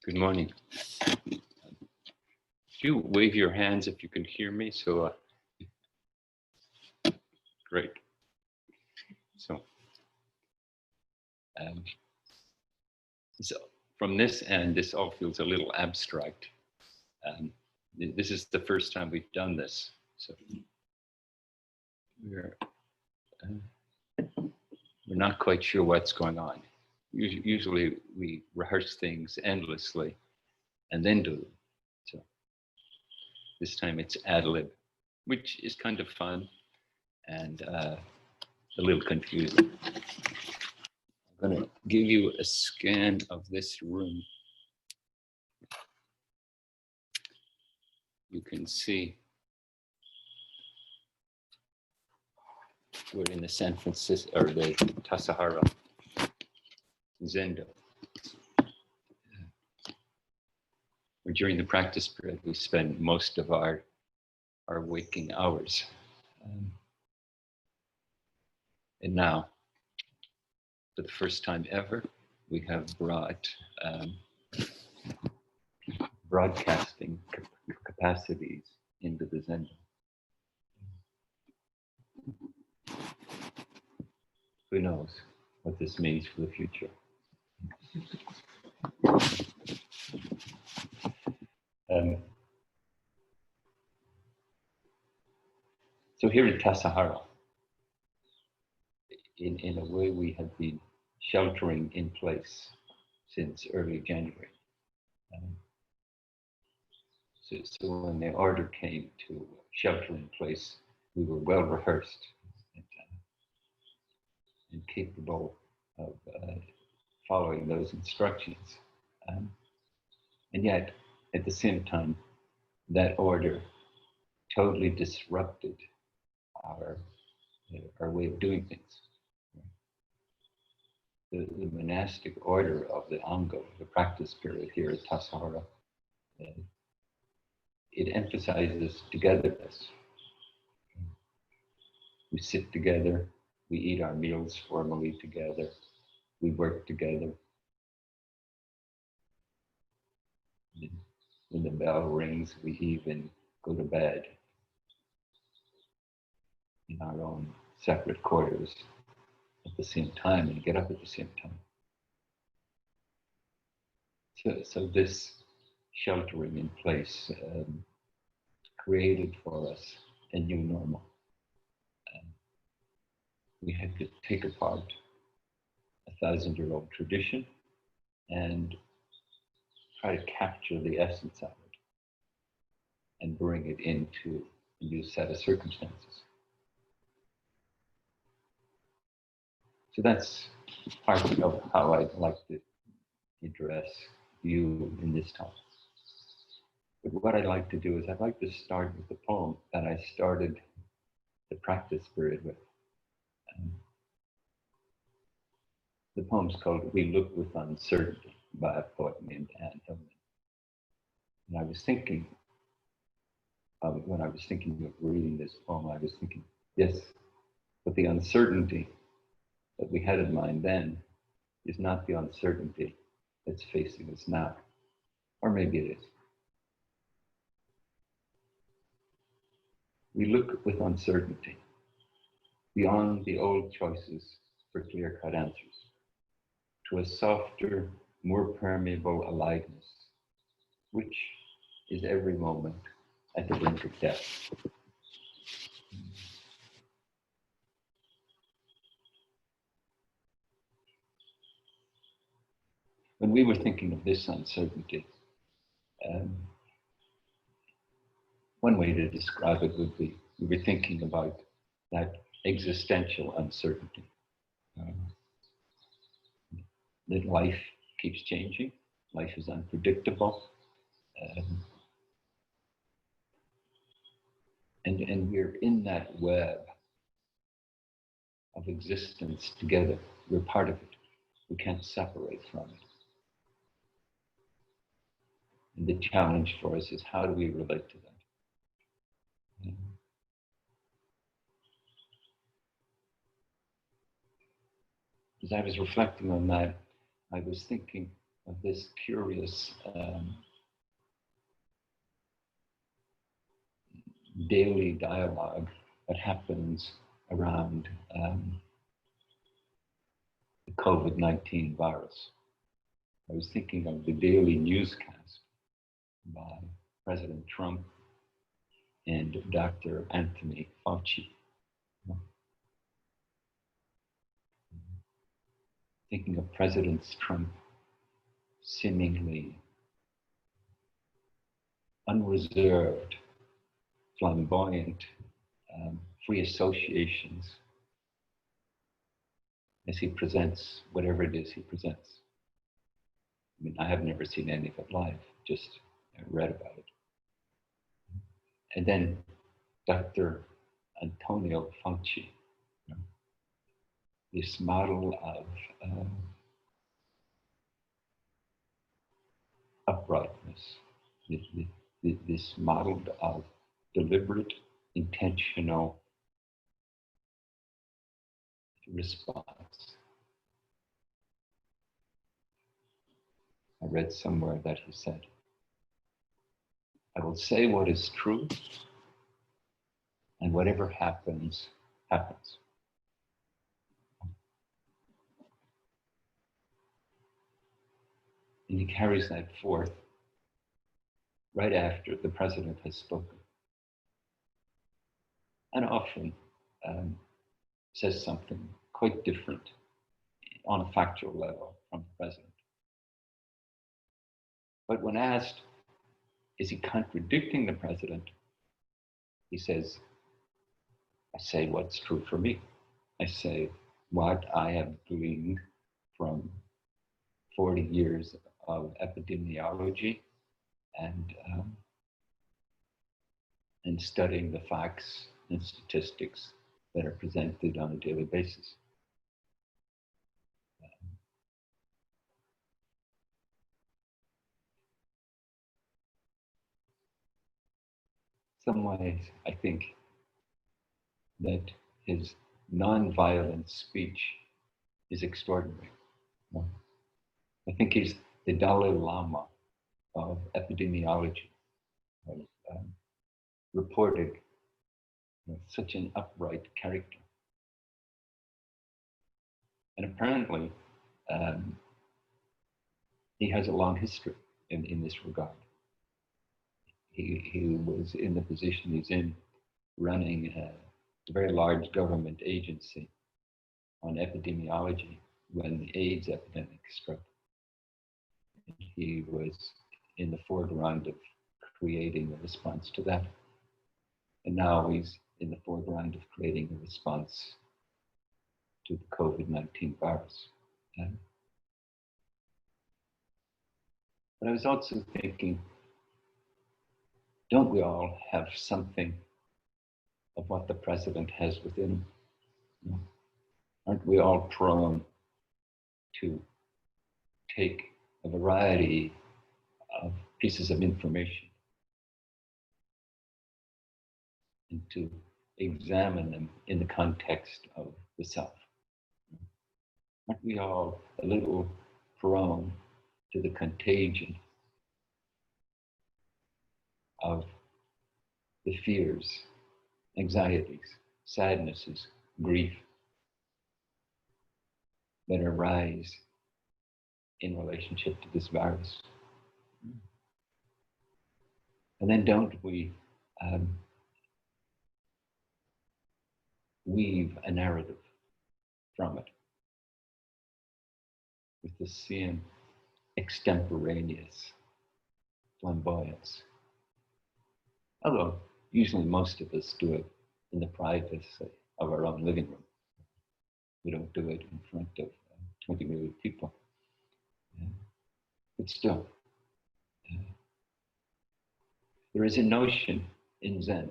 Good morning. Could you wave your hands if you can hear me? So, great. So, so from this end, this all feels a little abstract. This is the first time we've done this, so we're not quite sure what's going on. Usually we rehearse things endlessly and then do them. So this time it's ad lib, which is kind of fun and a little confusing. I'm going to give you a scan of this room. You can see we're in the San Francisco, or the Tassajara Zendo. During the practice period, we spend most of our waking hours. And now, for the first time ever, we have brought broadcasting capacities into the Zendo. Who knows what this means for the future? So here in Tassajara, in a way, we have been sheltering in place since early January. So when the order came to shelter in place, we were well rehearsed and capable of following those instructions. And yet, at the same time, that order totally disrupted our way of doing things. The monastic order of the Ango, the practice period here at Tassajara, it emphasizes togetherness. We sit together, we eat our meals formally together, we work together. When the bell rings, we even go to bed in our own separate quarters at the same time and get up at the same time. So this sheltering in place created for us a new normal. We had to take apart a 1,000-year-old tradition and try to capture the essence of it and bring it into a new set of circumstances. So that's part of how I'd like to address you in this talk. But what I'd like to do is I'd like to start with the poem that I started the practice period with. The poem's called We Look with Uncertainty by a poet named Anne Hillman. And I was thinking, when I was thinking of reading this poem, I was thinking, yes, but the uncertainty that we had in mind then is not the uncertainty that's facing us now. Or maybe it is. We look with uncertainty beyond the old choices for clear-cut answers to a softer, more permeable aliveness, which is every moment at the brink of death. When we were thinking of this uncertainty, one way to describe it would be we were thinking about that existential uncertainty. That life keeps changing, life is unpredictable, and we're in that web of existence together. We're part of it. We can't separate from it. And the challenge for us is how do we relate to that? As I was reflecting on that, I was thinking of this curious daily dialogue that happens around the COVID-19 virus. I was thinking of the daily newscast by President Trump and Dr. Anthony Fauci. Thinking of President Trump seemingly unreserved, flamboyant, free associations as he presents whatever it is he presents. I mean, I have never seen any of it live, just read about it. And then Dr. Antonio Fauci, this model of uprightness, this model of deliberate, intentional response. I read somewhere that he said, I will say what is true, and whatever happens, happens. And he carries that forth right after the president has spoken. And often says something quite different on a factual level from the president. But when asked, is he contradicting the president? He says, I say what's true for me. I say what I have gleaned from 40 years of epidemiology and studying the facts and statistics that are presented on a daily basis. Some ways, I think that his non-violent speech is extraordinary. I think he's the Dalai Lama of epidemiology, reported such an upright character. And apparently, he has a long history in this regard. He was in the position he's in, running a very large government agency on epidemiology when the AIDS epidemic struck. He was in the foreground of creating a response to that. And now he's in the foreground of creating a response to the COVID-19 virus. But I was also thinking, don't we all have something of what the president has within him? Aren't we all prone to take a variety of pieces of information and to examine them in the context of the self? Aren't we all a little prone to the contagion of the fears, anxieties, sadnesses, grief that arise in relationship to this virus? And then don't we weave a narrative from it with the same extemporaneous flamboyance? Although usually most of us do it in the privacy of our own living room. We don't do it in front of 20 million people. But still, there is a notion in Zen,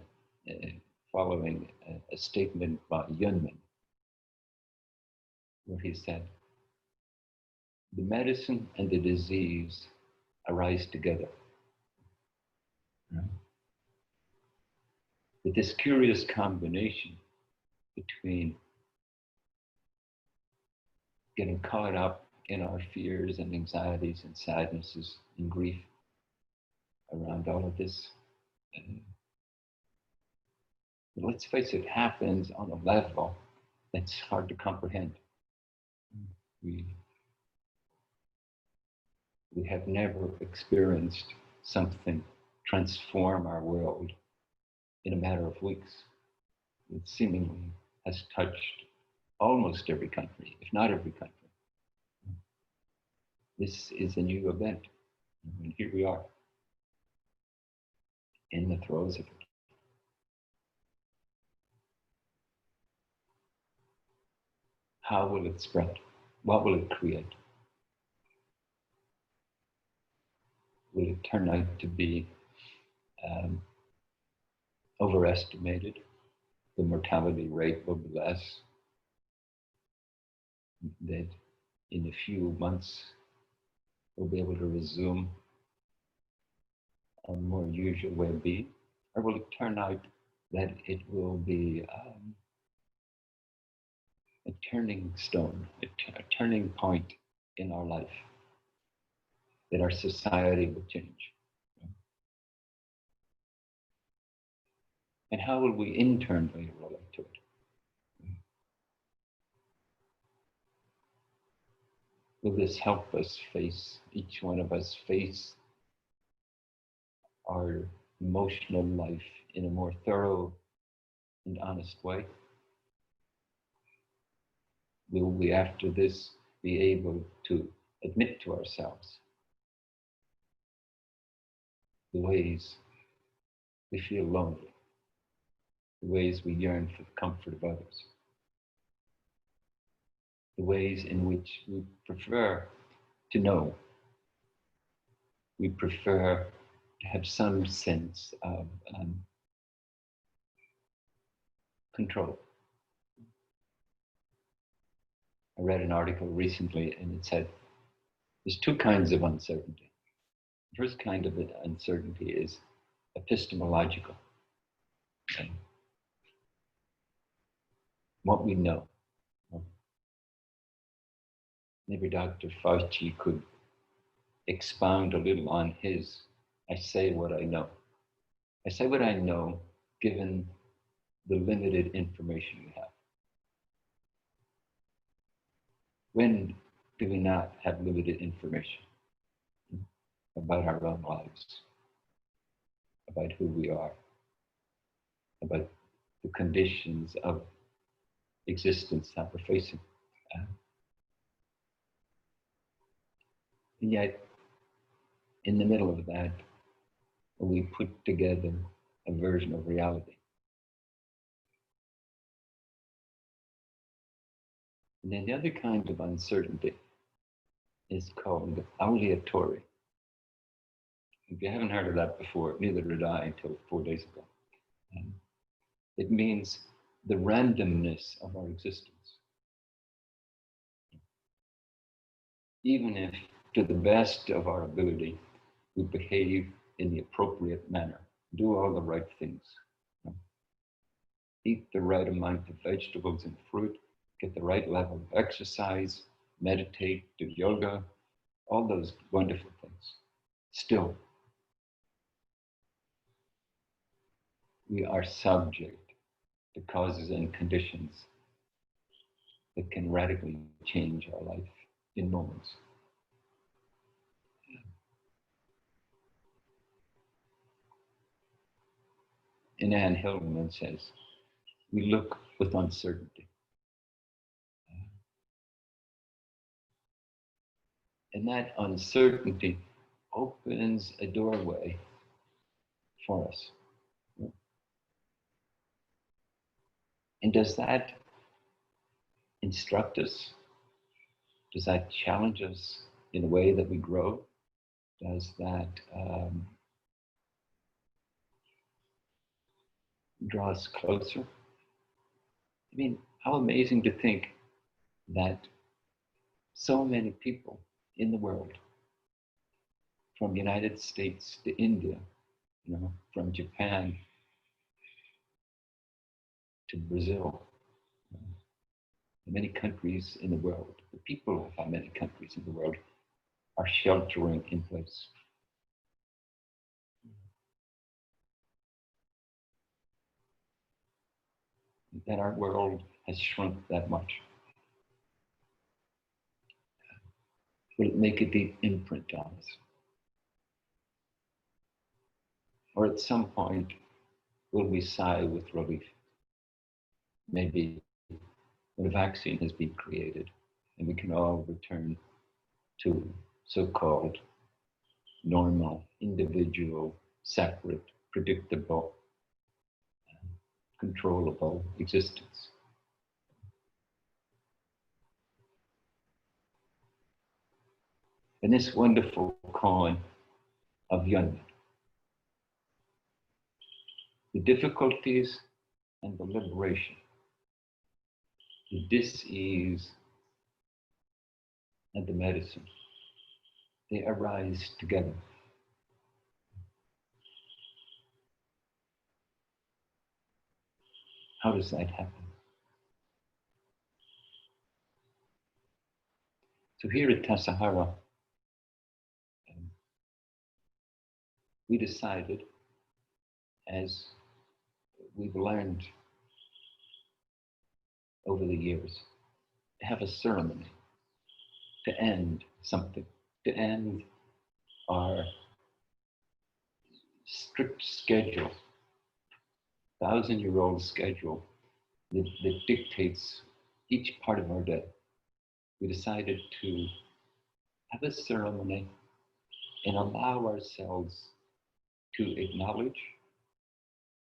following a statement by Yunmen, where he said, the medicine and the disease arise together. But this curious combination between getting caught up in our fears and anxieties and sadnesses and grief around all of this. But let's face it, happens on a level that's hard to comprehend. We have never experienced something transform our world in a matter of weeks. It seemingly has touched almost every country, if not every country. This is a new event, and here we are in the throes of it. How will it spread? What will it create? Will it turn out to be overestimated? The mortality rate will be less. That in a few months we'll be able to resume a more usual way of being? Or will it turn out that it will be a turning stone, a turning point in our life, that our society will change? And how will we internally relate to it? Will this help us face, each one of us face our emotional life in a more thorough and honest way? Will we, after this, be able to admit to ourselves the ways we feel lonely, the ways we yearn for the comfort of others, the ways in which we prefer to know, we prefer to have some sense of control? I read an article recently and it said there's two kinds of uncertainty. The first kind of uncertainty is epistemological. Okay? What we know. Maybe Dr. Fauci could expound a little on his, I say what I know. I say what I know given the limited information we have. When do we not have limited information about our own lives, about who we are, about the conditions of existence that we're facing? And yet, in the middle of that, we put together a version of reality. And then the other kind of uncertainty is called aleatory. If you haven't heard of that before, neither did I until 4 days ago. It means the randomness of our existence. Even if, to the best of our ability, we behave in the appropriate manner, do all the right things, eat the right amount of vegetables and fruit, get the right level of exercise, meditate, do yoga, all those wonderful things. Still, we are subject to causes and conditions that can radically change our life in moments. And Anne Hillman says, we look with uncertainty. And that uncertainty opens a doorway for us. And does that instruct us? Does that challenge us in a way that we grow? Does that draw us closer? I mean, how amazing to think that so many people in the world, from the United States to India, from Japan to Brazil, in many countries in the world, the people of many countries in the world are sheltering in place. That our world has shrunk that much. Will it make a deep imprint on us? Or at some point, will we sigh with relief? Maybe when a vaccine has been created and we can all return to so-called normal, individual, separate, predictable, controllable existence. And this wonderful koan of Yunnan, the difficulties and the liberation, the dis-ease and the medicine, they arise together. How does that happen? So here at Tassajara, we decided, as we've learned over the years, to have a ceremony to end something, to end our strict schedule, 1,000-year-old schedule that dictates each part of our day. We decided to have a ceremony and allow ourselves to acknowledge,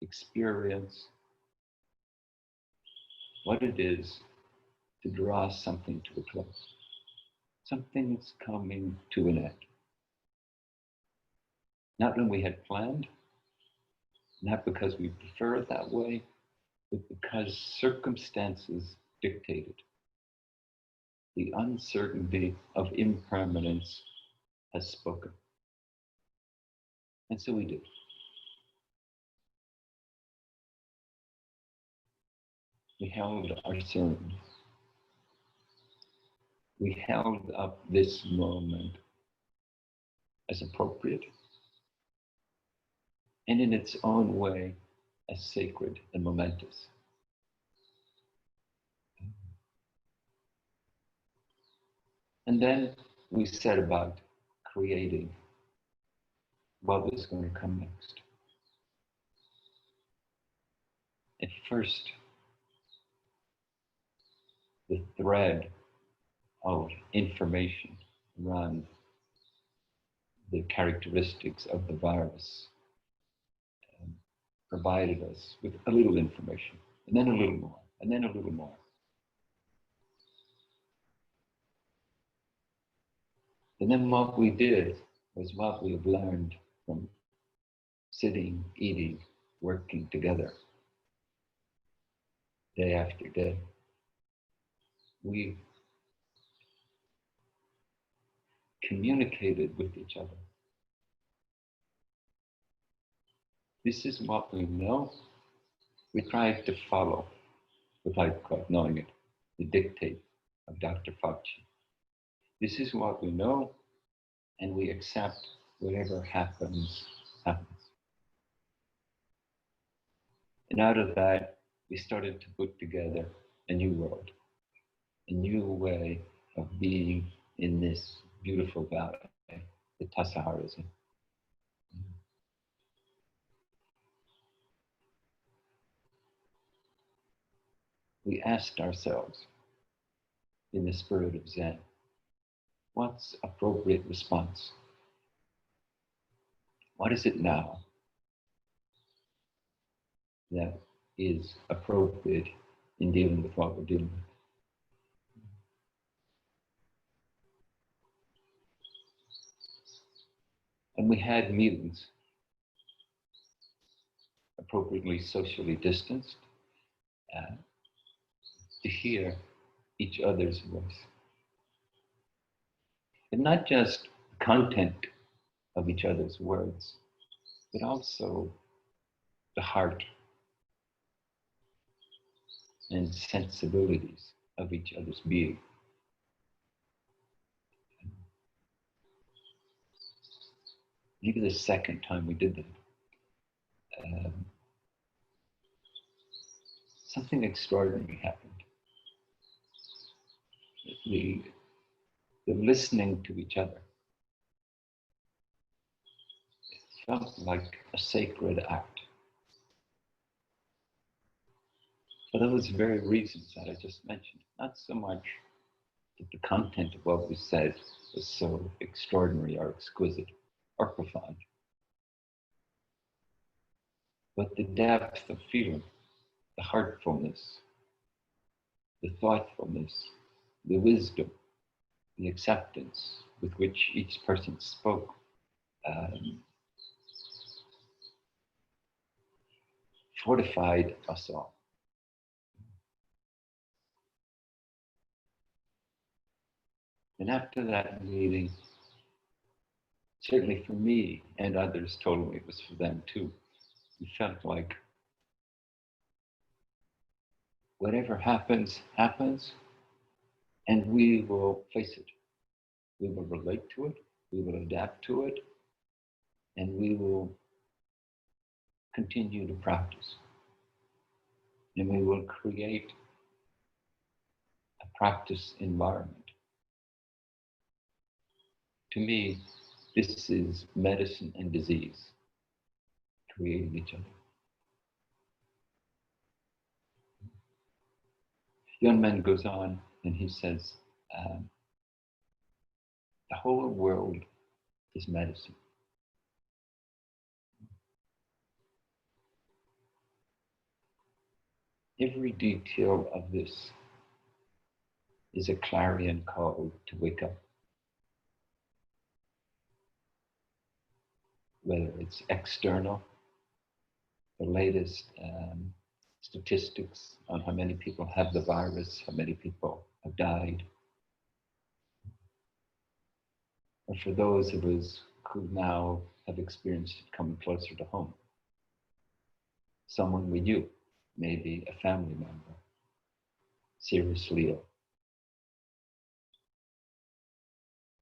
experience what it is to draw something to a close. Something's coming to an end. Not when we had planned, not because we prefer it that way, but because circumstances dictated. The uncertainty of impermanence has spoken. And so we did. We held our ceremony. We held up this moment as appropriate and in its own way as sacred and momentous. And then we set about creating what was going to come next. At first, the thread of information around the characteristics of the virus provided us with a little information, and then a little more, and then a little more. And then what we did was what we've learned from sitting, eating, working together day after day. We communicated with each other. This is what we know. We tried to follow, without quite knowing it, the dictate of Dr. Fauci. This is what we know, and we accept whatever happens, happens. And out of that, we started to put together a new world, a new way of being in this beautiful valley that Tassajara is in. We asked ourselves, in the spirit of Zen, what's appropriate response? What is it now that is appropriate in dealing with what we're dealing with? And we had meetings, appropriately socially distanced, to hear each other's voice. And not just the content of each other's words, but also the heart and sensibilities of each other's being. Maybe the second time we did that, something extraordinary happened. The listening to each other felt like a sacred act. For those very reasons that I just mentioned, not so much that the content of what was said was so extraordinary or exquisite or profound, but the depth of feeling, the heartfulness, the thoughtfulness, the wisdom, the acceptance with which each person spoke, fortified us all. And after that meeting, certainly for me, and others told me it was for them too, we felt like whatever happens, happens, and we will face it. We will relate to it, we will adapt to it, and we will continue to practice. And we will create a practice environment. To me, this is medicine and disease, creating each other. The young man goes on and he says, the whole world is medicine. Every detail of this is a clarion call to wake up. Whether it's external, the latest statistics on how many people have the virus, how many people have died, or for those of us who now have experienced it coming closer to home. Someone we knew, maybe a family member, seriously ill,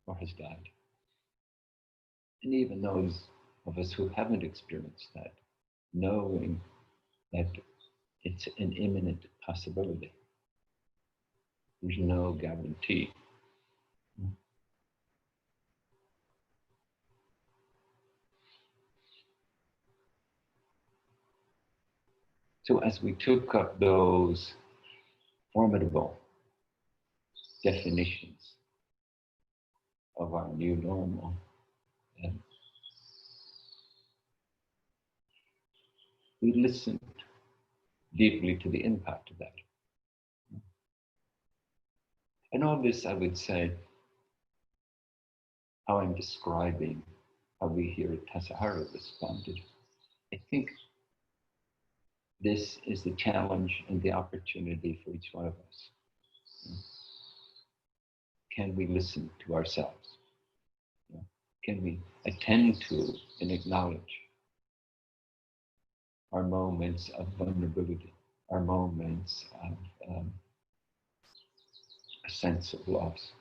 or has died. And even those of us who haven't experienced that, knowing that it's an imminent possibility. There's no guarantee. So as we took up those formidable definitions of our new normal, we listened deeply to the impact of that. And all this, I would say, how I'm describing how we here at Tassajara responded. I think this is the challenge and the opportunity for each one of us. Can we listen to ourselves? Can we attend to and acknowledge our moments of vulnerability, our moments of a sense of loss?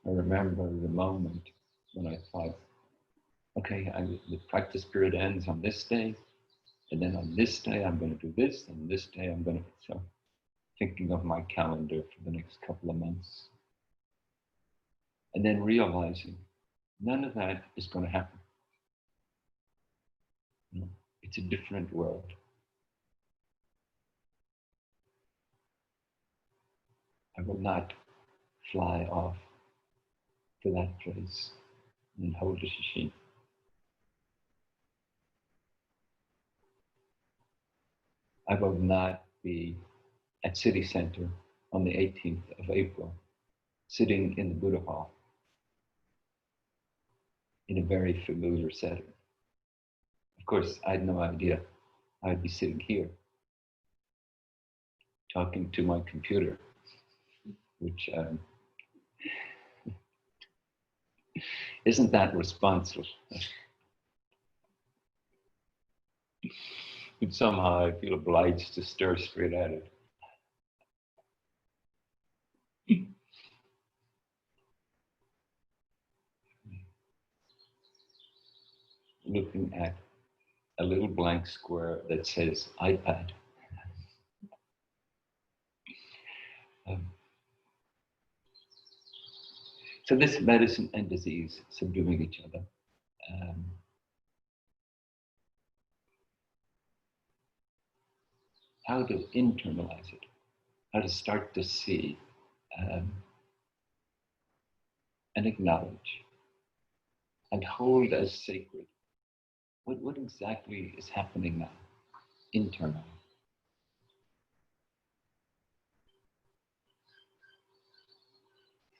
I remember the moment when I thought, okay, the practice period ends on this day, and then on this day I'm going to do this, and this day I'm going to, so thinking of my calendar for the next couple of months. And then realizing none of that is going to happen. It's a different world. I will not fly off to that place and hold a sesshin. I will not be at City Center on the 18th of April, sitting in the Buddha Hall in a very familiar setting. Of course, I had no idea I'd be sitting here talking to my computer, which isn't that responsive. But somehow I feel obliged to stare straight at it. Looking at a little blank square that says iPad. So this medicine and disease subduing each other. How to internalize it, how to start to see and acknowledge and hold as sacred what exactly is happening now, internally.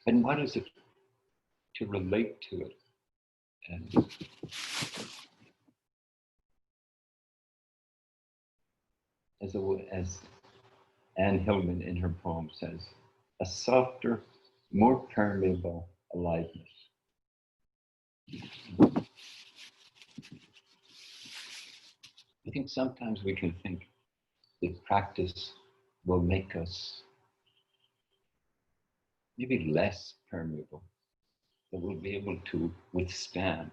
And what is it to relate to it? And as Anne Hillman in her poem says, a softer, more permeable aliveness. I think sometimes we can think that practice will make us maybe less permeable, that we'll be able to withstand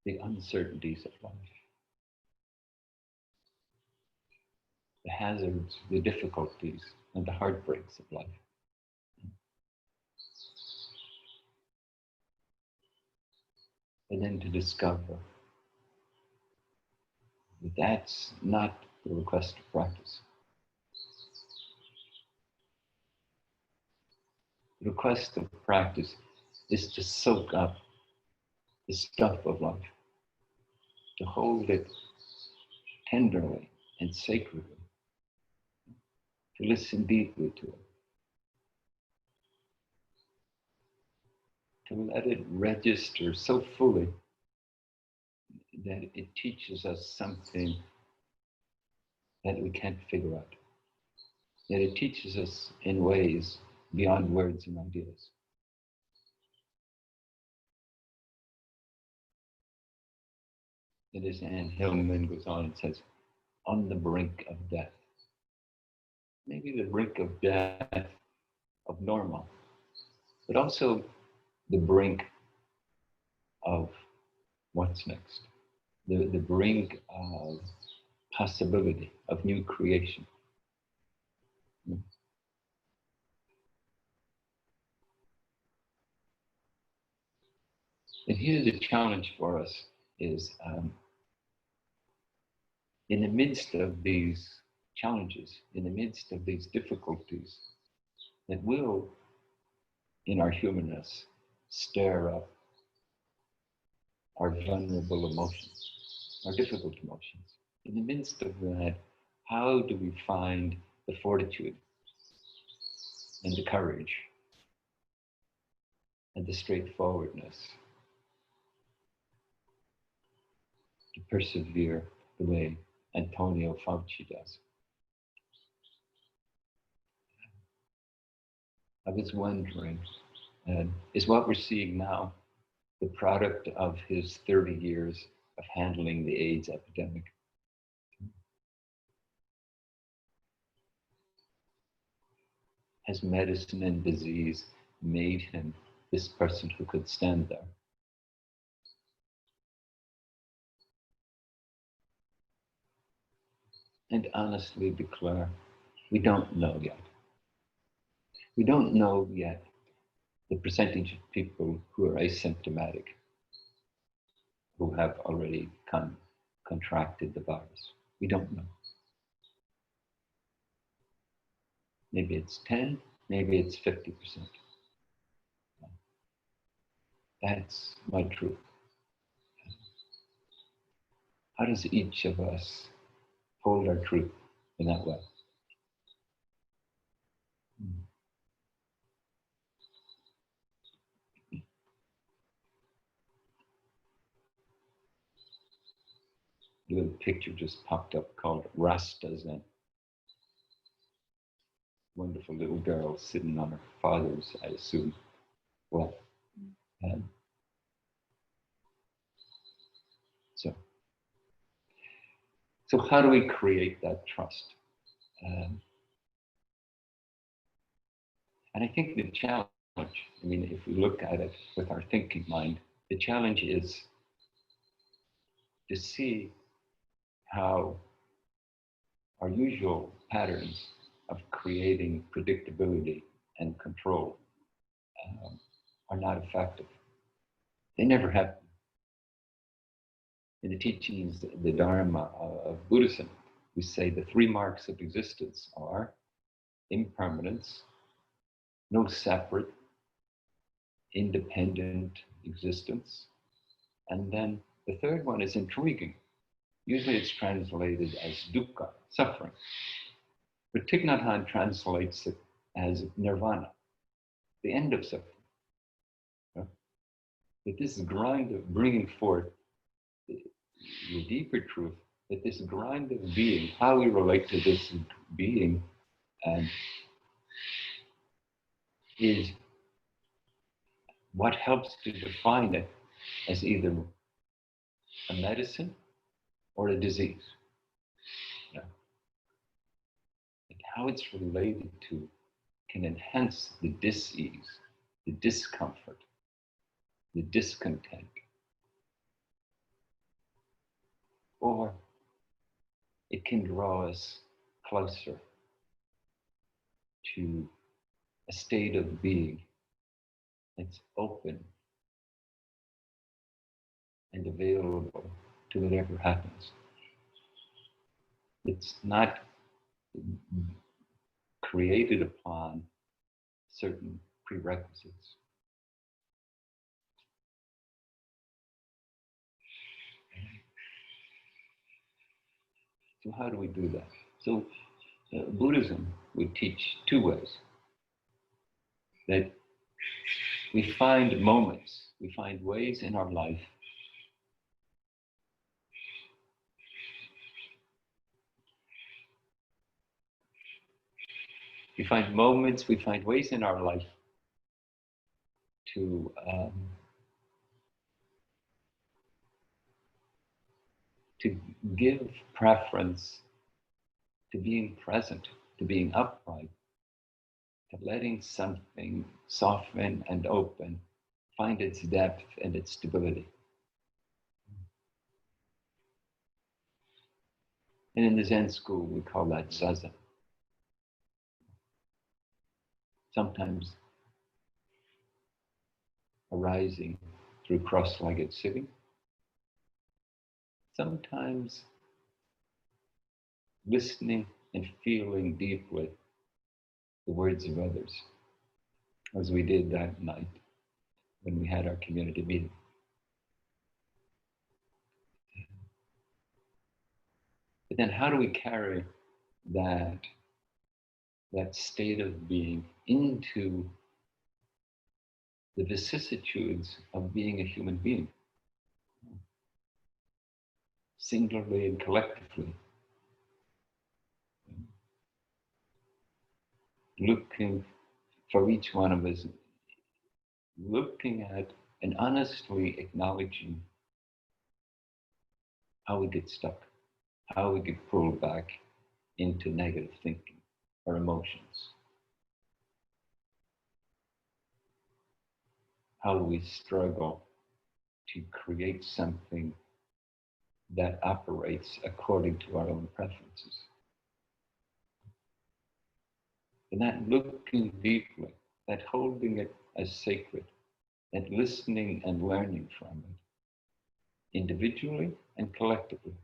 the uncertainties of life, the hazards, the difficulties, and the heartbreaks of life. And then to discover that that's not the request of practice. The request of practice is to soak up the stuff of life, to hold it tenderly and sacredly, to listen deeply to it, to let it register so fully that it teaches us something that we can't figure out, that it teaches us in ways beyond words and ideas. It is Anne Hillman goes on and says, on the brink of death. Maybe the brink of death of normal, but also the brink of what's next, the brink of possibility, of new creation. And here the challenge for us is in the midst of these challenges, in the midst of these difficulties that will, in our humanness, stir up our vulnerable emotions, our difficult emotions. In the midst of that, how do we find the fortitude and the courage and the straightforwardness to persevere the way Antonio Fauci does? I was wondering, is what we're seeing now the product of his 30 years of handling the AIDS epidemic? Has medicine and disease made him this person who could stand there? And honestly declare, we don't know yet. We don't know yet the percentage of people who are asymptomatic, who have already contracted the virus. We don't know. Maybe it's 10, maybe it's 50%. That's my truth. How does each of us hold our truth in that way? A little picture just popped up called Rastas, and wonderful little girl sitting on her father's, I assume, well, So how do we create that trust? And I think the challenge, I mean, if we look at it with our thinking mind, the challenge is to see how our usual patterns of creating predictability and control are not effective. They never have been. In the teachings, the Dharma of Buddhism, we say the three marks of existence are impermanence, no separate, independent existence. And then the third one is intriguing. Usually it's translated as dukkha, suffering. But Thich Nhat Hanh translates it as nirvana, the end of suffering. That this grind of bringing forth the deeper truth, that this grind of being, how we relate to this being, is what helps to define it as either a medicine or a disease. Yeah. And how it's related to can enhance the dis-ease, the discomfort, the discontent. Or it can draw us closer to a state of being that's open and available to whatever happens. It's not created upon certain prerequisites. So how do we do that? So Buddhism would teach two ways. That we find moments, we find ways in our life we find moments, we find ways in our life to give preference to being present, to being upright, to letting something soften and open, find its depth and its stability. And in the Zen school, we call that zazen. Sometimes arising through cross-legged sitting. Sometimes listening and feeling deeply the words of others, as we did that night when we had our community meeting. But then how do we carry that state of being into the vicissitudes of being a human being, singularly and collectively, looking for each one of us, looking at and honestly acknowledging how we get stuck, how we get pulled back into negative thinking or emotions, how we struggle to create something that operates according to our own preferences. And that looking deeply, that holding it as sacred, that listening and learning from it, individually and collectively,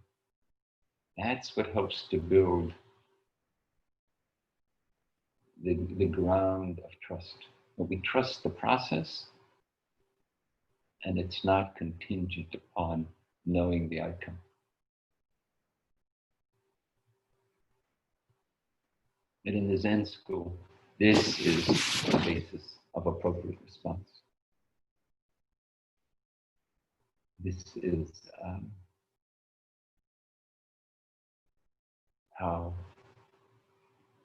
that's what helps to build the ground of trust. When we trust the process, and it's not contingent upon knowing the outcome. And in the Zen school, this is the basis of appropriate response. This is how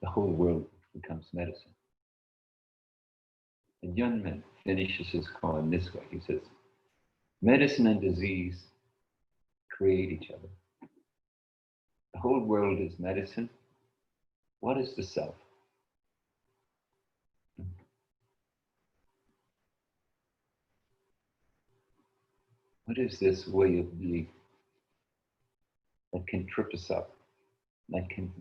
the whole world becomes medicine. And Yunmen finishes his koan this way. He says, medicine and disease create each other. The whole world is medicine. What is the self? What is this way of being that can trip us up, that can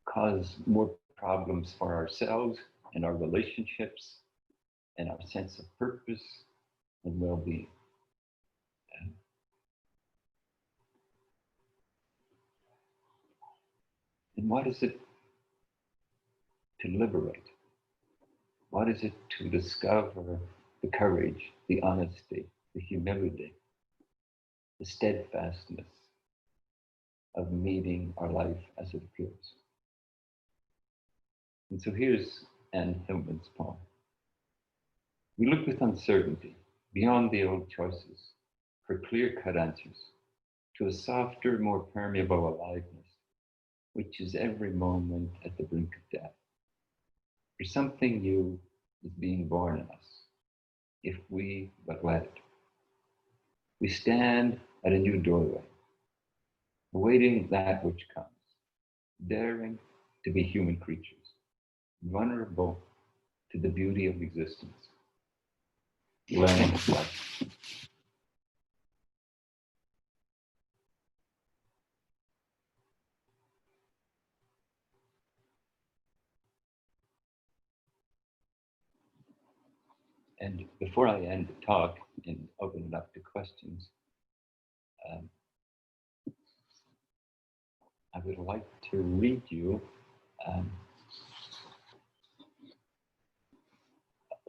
cause more problems for ourselves and our relationships and our sense of purpose and well-being? And what is it to liberate? What is it to discover the courage, the honesty, the humility, the steadfastness of meeting our life as it appears? And so here's Anne Hillman's poem. We look with uncertainty beyond the old choices for clear-cut answers to a softer, more permeable aliveness, which is every moment at the brink of death. For something new is being born in us, if we but let it. We stand at a new doorway, awaiting that which comes, daring to be human creatures, vulnerable to the beauty of existence, learning life. And before I end the talk and open it up to questions, I would like to read you a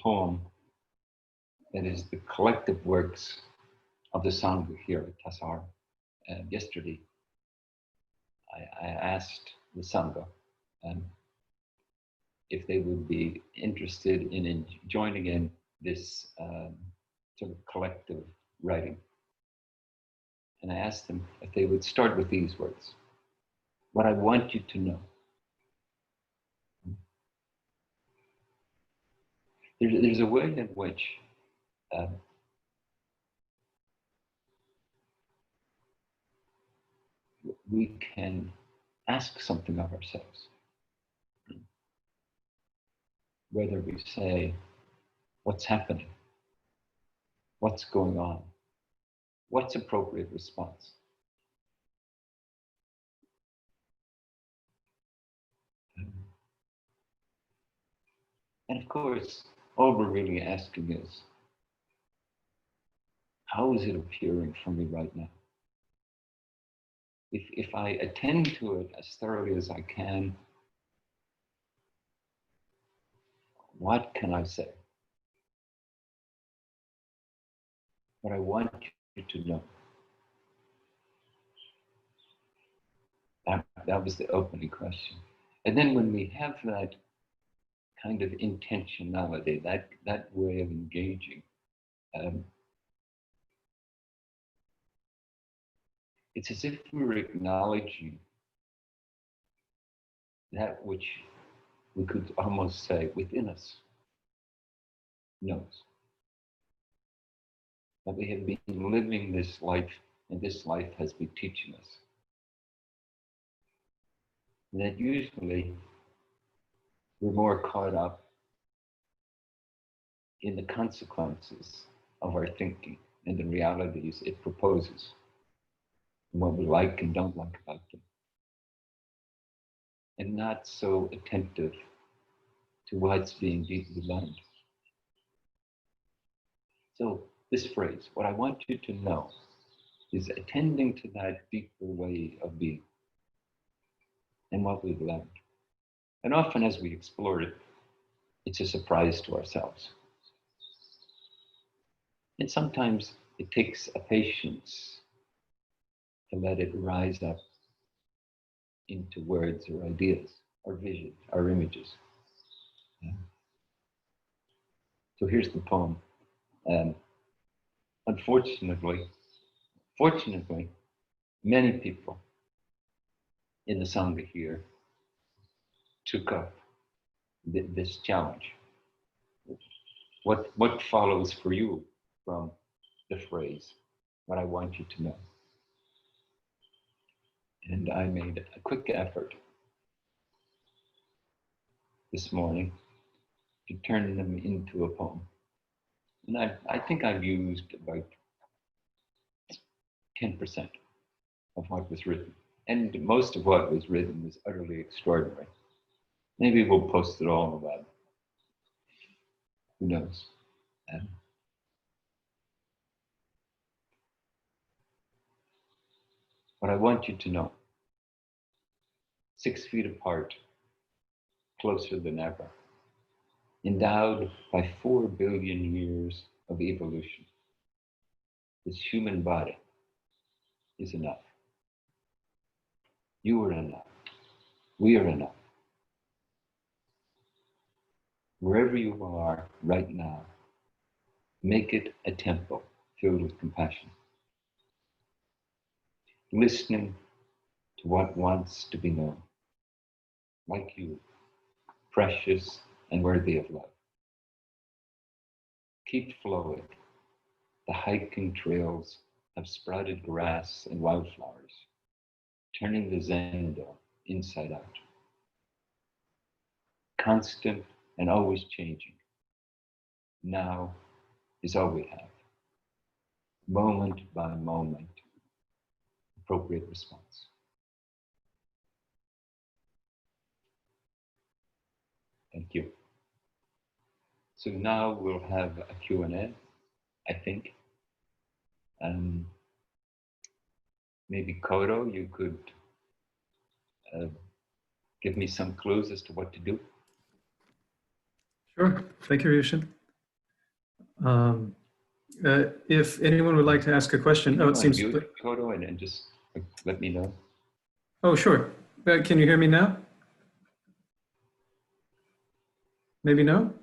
poem that is the collective works of the Sangha here at Tassajara. Yesterday, I asked the Sangha if they would be interested in joining in this sort of collective writing. And I asked them if they would start with these words: what I want you to know. There's a way in which we can ask something of ourselves. Whether we say, what's happening? What's going on? What's appropriate response? And of course, all we're really asking is, how is it appearing for me right now? If I attend to it as thoroughly as I can, what can I say? What I want you to know. That was the opening question. And then when we have that kind of intentionality, that way of engaging, it's as if we were acknowledging that which we could almost say within us knows. That we have been living this life, and this life has been teaching us. And that usually we're more caught up in the consequences of our thinking and the realities it proposes, and what we like and don't like about them, and not so attentive to what's being deeply learned. So this phrase, what I want you to know, is attending to that deeper way of being and what we've learned. And often as we explore it, it's a surprise to ourselves. And sometimes it takes a patience to let it rise up into words or ideas or visions or images. So here's the poem. Fortunately, many people in the Sangha here took up this challenge. What follows for you from the phrase, what I want you to know? And I made a quick effort this morning to turn them into a poem. And I think I've used about 10% of what was written. And most of what was written was utterly extraordinary. Maybe we'll post it all on the web. Who knows? But I want you to know, 6 feet apart, closer than ever, endowed by 4 billion years of evolution, this human body is enough. You are enough. We are enough. Wherever you are right now, make it a temple filled with compassion, listening to what wants to be known, like you, precious and worthy of love. Keep flowing. The hiking trails have sprouted grass and wildflowers, turning the Zen dome inside out. Constant and always changing. Now is all we have. Moment by moment, appropriate response. Thank you. So now we'll have a Q&A, I think. Maybe Kodo, you could give me some clues as to what to do. Sure. Thank you, Ryushin. If anyone would like to ask a question, it seems. Kodo, and just let me know. Oh, sure. Can you hear me now? Maybe no?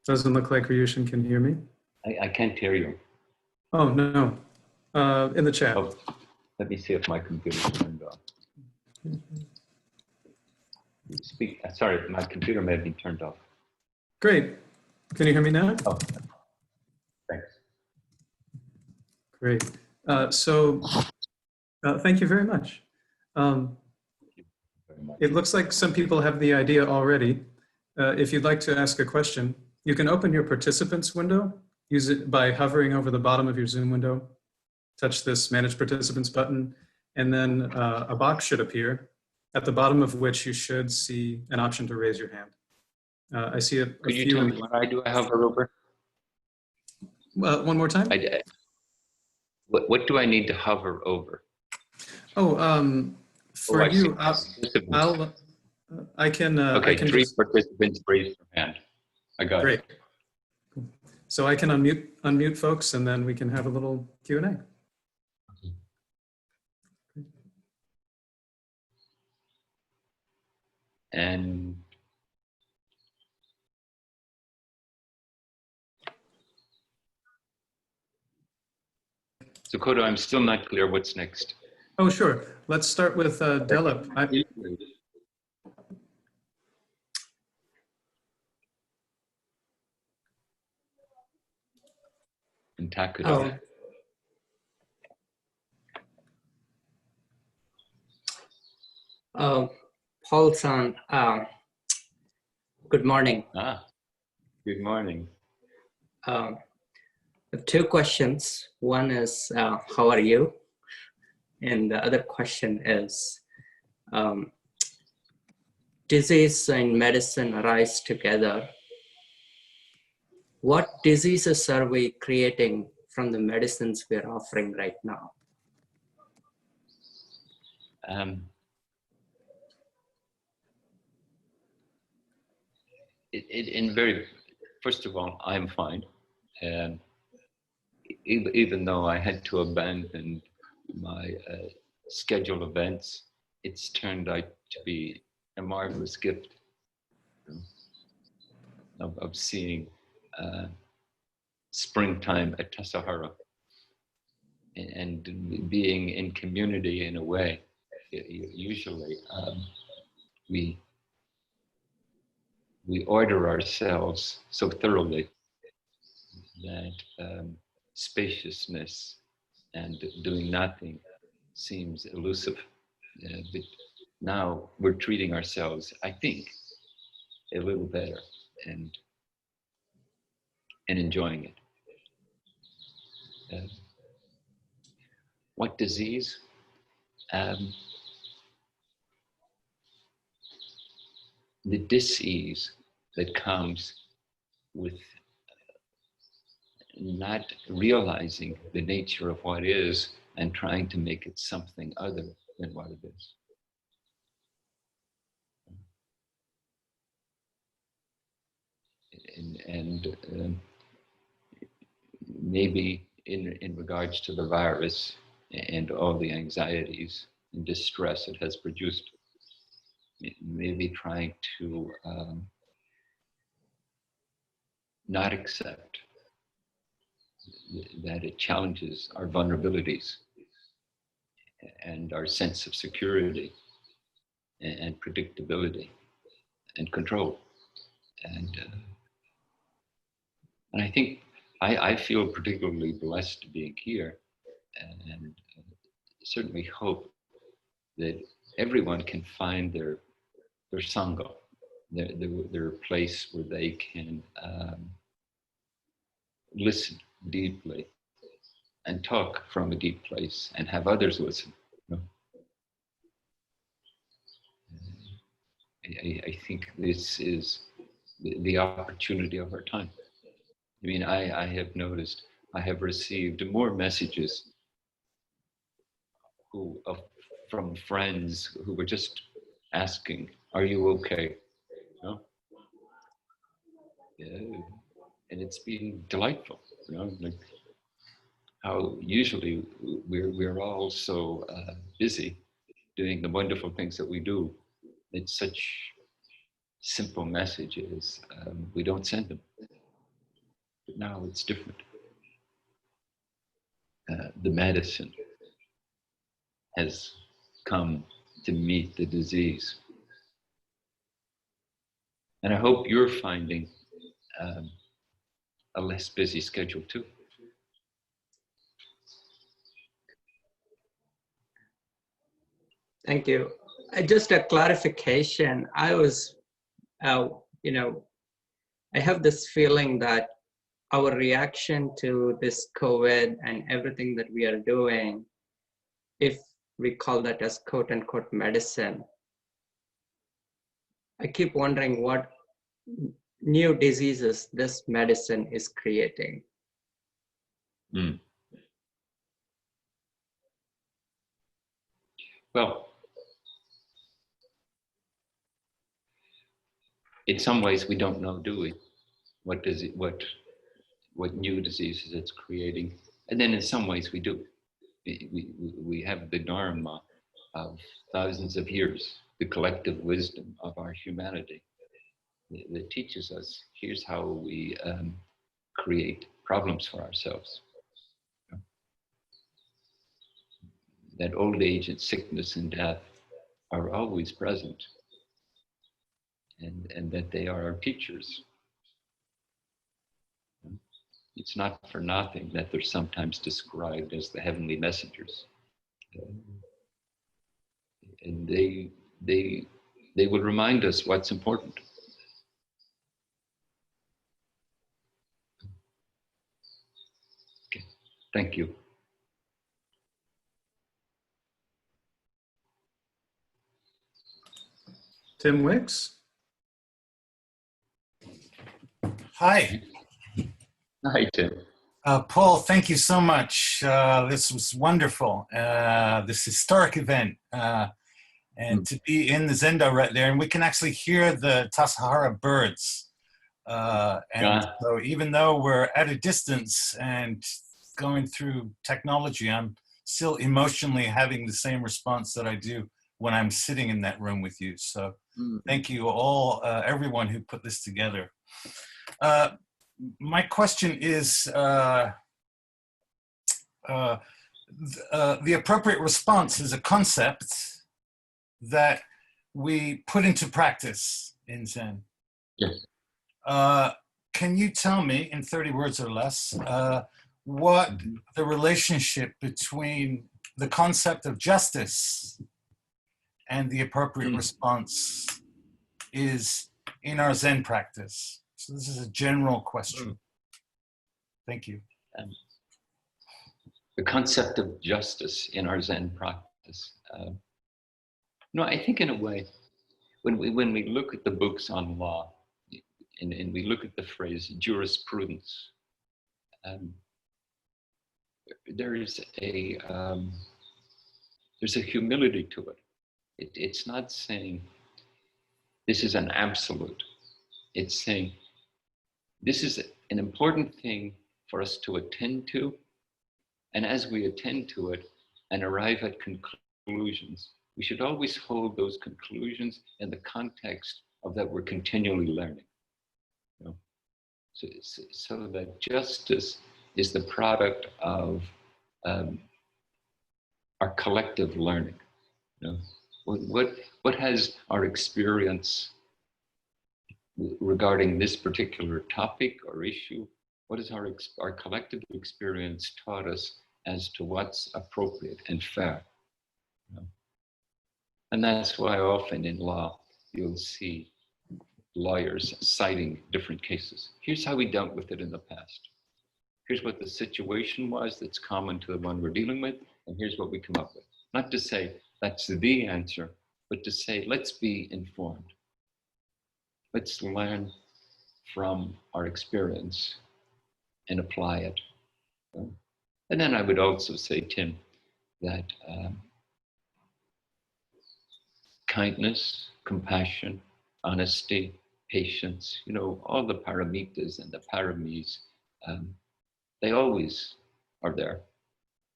Doesn't look like Ryushin can hear me. I can't hear you. Oh, no. In the chat. Oh, let me see if my computer's turned off. Speak. Sorry, my computer may have been turned off. Great. Can you hear me now? Oh, thanks. Great. Thank you very much. It looks like some people have the idea already. If you'd like to ask a question, you can open your participants window. Use it by hovering over the bottom of your Zoom window. Touch this Manage Participants button, and then a box should appear, at the bottom of which you should see an option to raise your hand. I see a Could you few. tell me what I do? I hover over? One more time? What do I need to hover over? Oh, for you, I can. Okay, I can 3 just, participants raised their hand. I got great. it. So I can unmute folks, and then we can have a little Q&A. And so Kodo, I'm still not clear what's next. Oh, sure. Let's start with Delip. And Takuda. Paul-san, good morning. Good morning. I have 2 questions. One is, how are you? And the other question is, disease and medicine arise together. What diseases are we creating from the medicines we're offering right now? First of all, I'm fine. And even though I had to abandon my scheduled events, it's turned out to be a marvelous gift of seeing springtime at Tassajara and being in community in a way. Usually we order ourselves so thoroughly that spaciousness and doing nothing seems elusive. But now we're treating ourselves, I think, a little better and enjoying it. What disease? The dis-ease that comes with not realizing the nature of what is and trying to make it something other than what it is. And maybe in regards to the virus and all the anxieties and distress it has produced, maybe trying to not accept that it challenges our vulnerabilities and our sense of security and predictability and control. And I think I feel particularly blessed being here, and certainly hope that everyone can find their sangha, their place where they can listen deeply and talk from a deep place and have others listen. You know? I think this is the opportunity of our time. I mean, I have noticed, I have received more messages from friends who were just asking, "Are you okay?" You know? Yeah. And it's been delightful, you know, like how usually we're all so busy doing the wonderful things that we do. It's such simple messages, we don't send them. But now it's different. The medicine has come to meet the disease. And I hope you're finding a less busy schedule too. Thank you. Just a clarification. I was, you know, I have this feeling that our reaction to this COVID and everything that we are doing, if we call that as quote unquote medicine, I keep wondering what new diseases this medicine is creating. Mm. Well, in some ways we don't know, do we? What new diseases it's creating, and then in some ways we do. We have the dharma of thousands of years, the collective wisdom of our humanity that teaches us, here's how we create problems for ourselves. That old age and sickness and death are always present, and that they are our teachers. It's not for nothing that they're sometimes described as the heavenly messengers. And they will remind us what's important. Okay, thank you. Tim Wicks? Hi. Hi, Tim. Paul, thank you so much. This was wonderful, this historic event. And to be in the Zendo right there, and we can actually hear the Tassajara birds. So even though we're at a distance and going through technology, I'm still emotionally having the same response that I do when I'm sitting in that room with you. So thank you all, everyone who put this together. My question is, the appropriate response is a concept that we put into practice in Zen. Yes. Can you tell me, in 30 words or less, what the relationship between the concept of justice and the appropriate response is in our Zen practice. So this is a general question. Thank you. The concept of justice in our Zen practice. No, I think in a way, when we look at the books on law, and we look at the phrase jurisprudence, there's a humility to it. It's not saying this is an absolute. It's saying this is an important thing for us to attend to, and as we attend to it and arrive at conclusions, we should always hold those conclusions in the context of that we're continually learning. You know? So that justice is the product of our collective learning. You know? What has our experience regarding this particular topic or issue? What has our collective experience taught us as to what's appropriate and fair? You know? And that's why often in law, you'll see lawyers citing different cases. Here's how we dealt with it in the past. Here's what the situation was that's common to the one we're dealing with, and here's what we come up with. Not to say that's the answer, but to say, let's be informed. Let's learn from our experience and apply it. And then I would also say, Tim, that kindness, compassion, honesty, patience, you know, all the paramitas and the paramis, they always are there.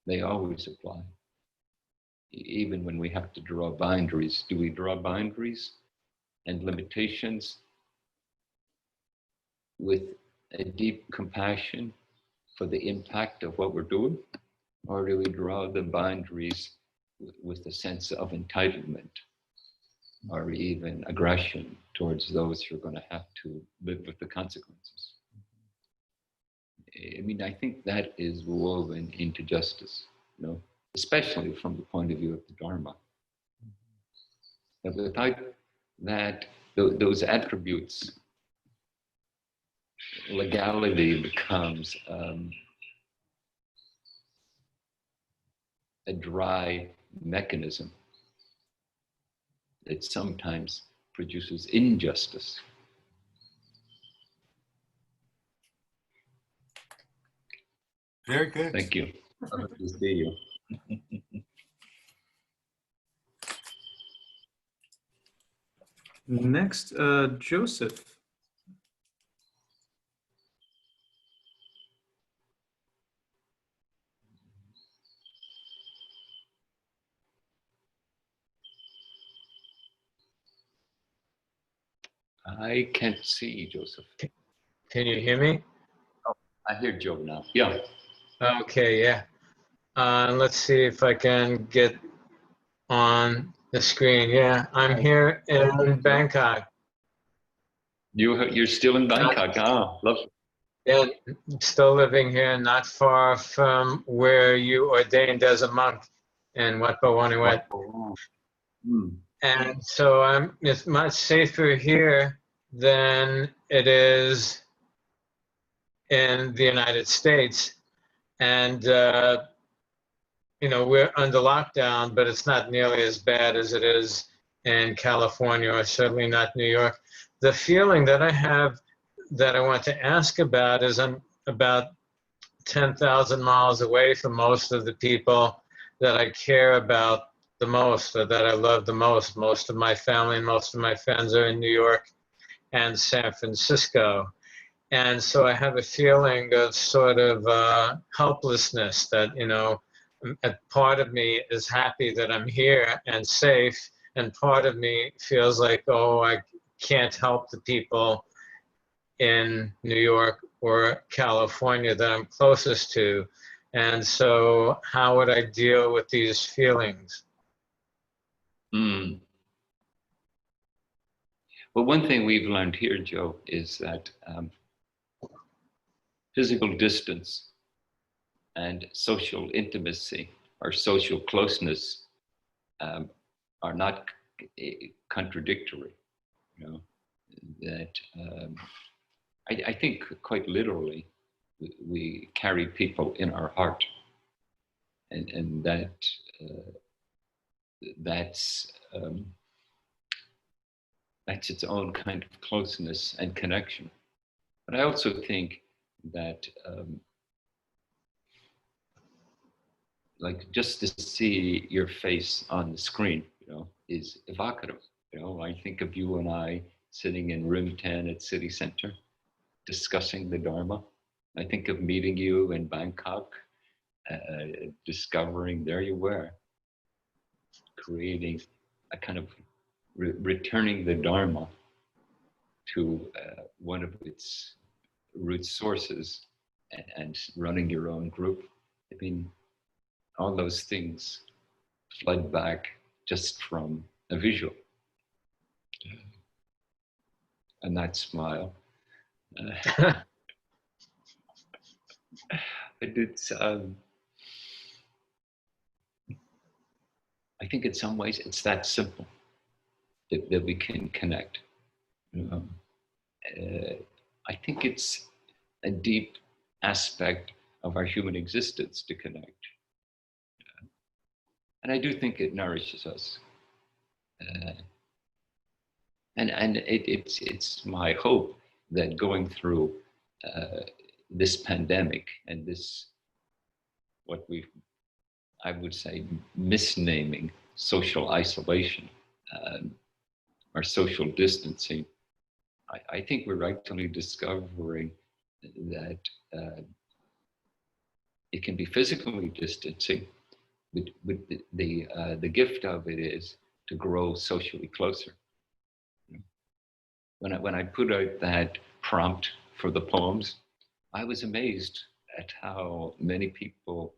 They always apply. Even when we have to draw boundaries, do we draw boundaries and limitations with a deep compassion for the impact of what we're doing? Or do we draw the boundaries with a sense of entitlement or even aggression towards those who are going to have to live with the consequences? I mean, I think that is woven into justice, you know, especially from the point of view of the Dharma. But without that, those attributes, legality becomes a dry mechanism that sometimes produces injustice. Very good. Thank you. Lovely to see you. Next, Joseph. I can't see you, Joseph. Can you hear me? I hear Joe now. Yeah. Okay, yeah. Let's see if I can get on the screen. Yeah, I'm here in Bangkok. You're still in Bangkok. Ah, lovely. Yeah, still living here, not far from where you ordained as a monk in Wat Phra. And so it's much safer here than it is in the United States. And, you know, we're under lockdown, but it's not nearly as bad as it is in California, or certainly not New York. The feeling that I have that I want to ask about is I'm about 10,000 miles away from most of the people that I care about the most, or that I love the most. Most of my family and most of my friends are in New York and San Francisco. And so I have a feeling of sort of helplessness that, you know, a part of me is happy that I'm here and safe, and part of me feels like, oh, I can't help the people in New York or California that I'm closest to. And so how would I deal with these feelings? Well, one thing we've learned here, Joe, is that physical distance and social intimacy or social closeness are not contradictory. You know, that I think quite literally we carry people in our heart, and that's its own kind of closeness and connection. But I also think that like just to see your face on the screen, you know, is evocative. You know, I think of you and I sitting in room 10 at City Center discussing the Dharma. I think of meeting you in Bangkok, discovering there you were, creating a kind of returning the Dharma to one of its root sources and running your own group. I mean, all those things flood back just from a visual. And that smile. But it's, I think in some ways it's that simple that we can connect. I think it's a deep aspect of our human existence to connect. And I do think it nourishes us. And it's my hope that going through this pandemic and this, what I would say, misnaming social isolation or social distancing, I think we're actually discovering that it can be physically distancing, but the gift of it is to grow socially closer. When I put out that prompt for the poems, I was amazed at how many people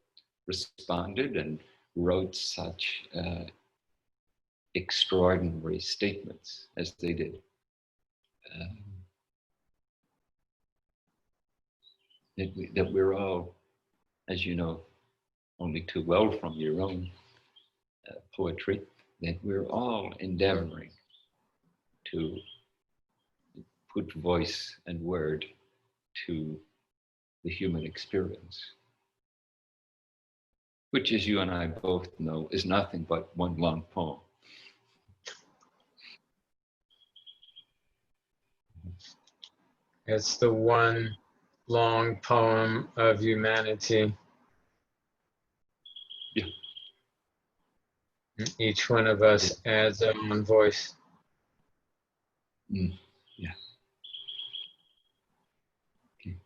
responded and wrote such extraordinary statements as they did. That we're all, as you know, only too well from your own poetry, that we're all endeavoring to put voice and word to the human experience, which, as you and I both know, is nothing but one long poem. It's the one long poem of humanity. Yeah. Each one of us adds our own voice. Yeah. Okay.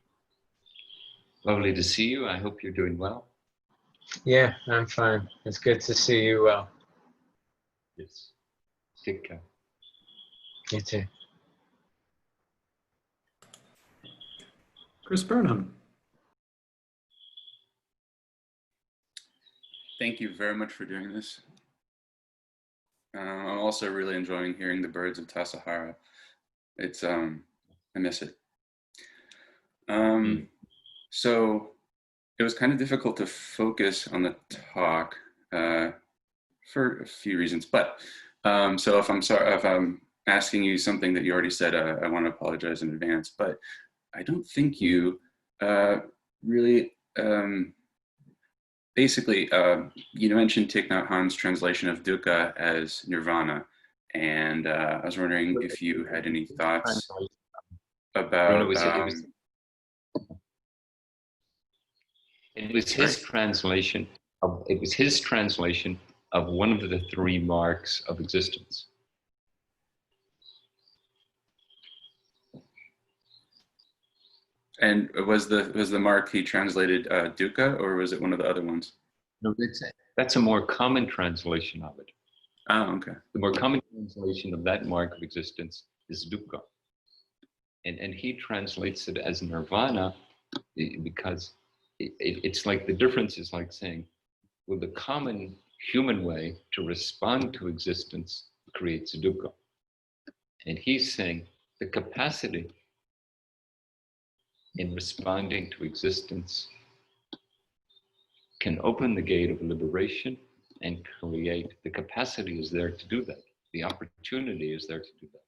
Lovely to see you. I hope you're doing well. Yeah, I'm fine. It's good to see you well. Yes. Take care. You too. Chris Burnham. Thank you very much for doing this. I'm also really enjoying hearing the birds of Tassajara. It's, I miss it. So it was kind of difficult to focus on the talk for a few reasons, but so if I'm asking you something that you already said, I want to apologize in advance, but I don't think you really, basically, you mentioned Thich Nhat Hanh's translation of dukkha as nirvana, and I was wondering if you had any thoughts about. It was his translation of. It was his translation of one of the three marks of existence. And was the mark he translated dukkha, or was it one of the other ones? No, that's a more common translation of it. Oh, okay. The more common translation of that mark of existence is dukkha. And he translates it as nirvana because it's like the difference is like saying, well, the common human way to respond to existence creates dukkha. And he's saying the capacity in responding to existence can open the gate of liberation and create, the capacity is there to do that. The opportunity is there to do that.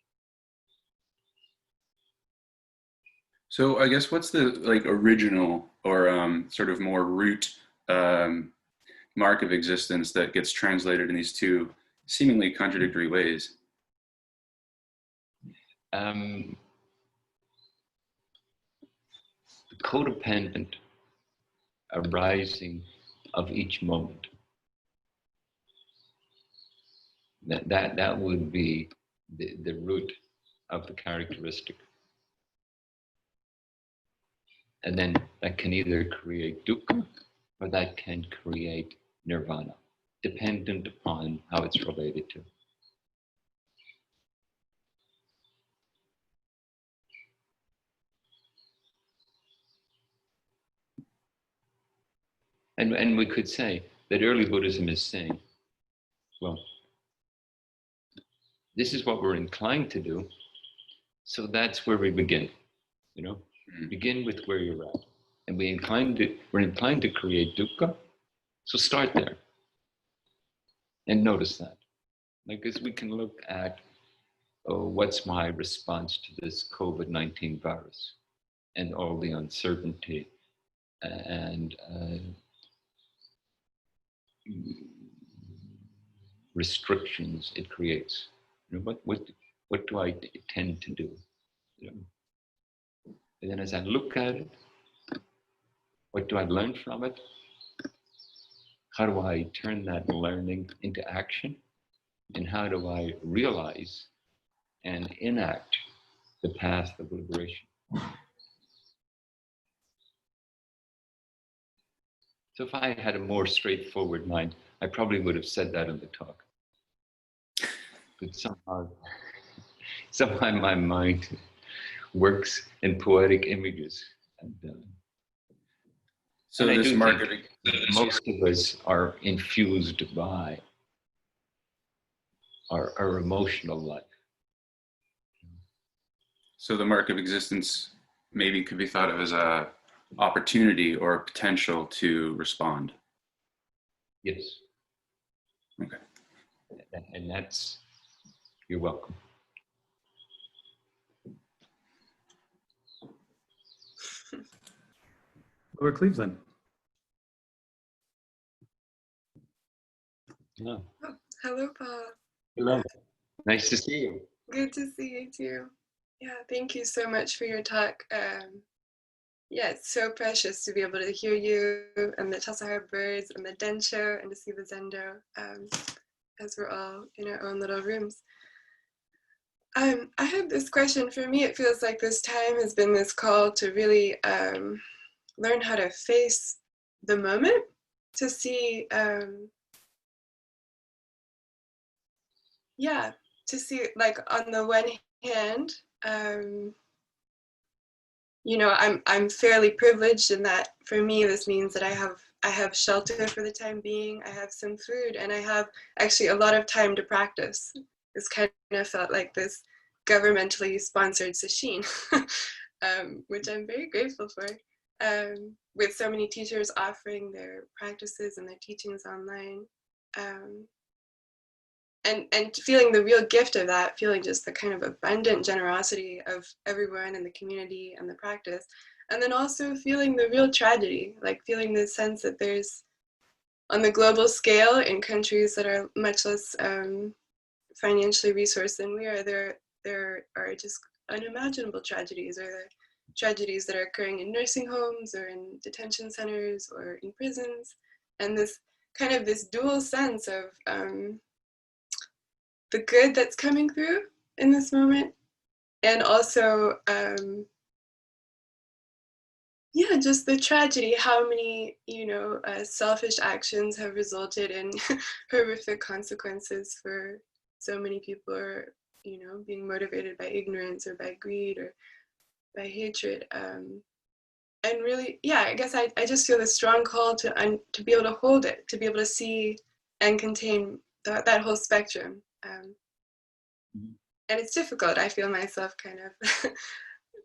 So I guess what's the like original or sort of more root mark of existence that gets translated in these two seemingly contradictory ways? The codependent arising of each moment. That would be the root of the characteristic. And then that can either create dukkha or that can create nirvana, dependent upon how it's related to. And we could say that early Buddhism is saying, well, this is what we're inclined to do, so that's where we begin, you know? Begin with where you're at. And we're inclined to create dukkha, so start there. And notice that. Like, as we can look at, oh, what's my response to this COVID-19 virus and all the uncertainty and restrictions it creates. You know, what do I tend to do? You know? And then as I look at it, what do I learn from it? How do I turn that learning into action? And how do I realize and enact the path of liberation? So if I had a more straightforward mind, I probably would have said that in the talk. But somehow my mind works in poetic images. And, So and this market, most of us are infused by our emotional life. so the mark of existence maybe could be thought of as a opportunity or a potential to respond. Yes. Okay. And that's, you're welcome. Lower Cleveland. Yeah. Oh, hello, Paul. Hello. Nice to see you. Good to see you too. Yeah, thank you so much for your talk. Yeah, it's so precious to be able to hear you and the Tassajara birds and the densho and to see the zendo as we're all in our own little rooms. I have this question. For me, it feels like this time has been this call to really learn how to face the moment, to see, yeah, to see, like, on the one hand, you know, I'm fairly privileged in that for me this means that I have shelter for the time being, I have some food, and I have actually a lot of time to practice. It's kind of felt like this governmentally sponsored sesshin, which I'm very grateful for, with so many teachers offering their practices and their teachings online. And feeling the real gift of that, feeling just the kind of abundant generosity of everyone in the community and the practice. And then also feeling the real tragedy, like feeling the sense that there's, on the global scale, in countries that are much less financially resourced than we are, there are just unimaginable tragedies, or the tragedies that are occurring in nursing homes or in detention centers or in prisons. And this kind of this dual sense of the good that's coming through in this moment, and also yeah, just the tragedy, how many, you know, selfish actions have resulted in horrific consequences for so many people, or, you know, being motivated by ignorance or by greed or by hatred. And really, yeah, I guess I just feel a strong call to be able to hold it, to be able to see and contain that whole spectrum. And it's difficult. I feel myself kind of,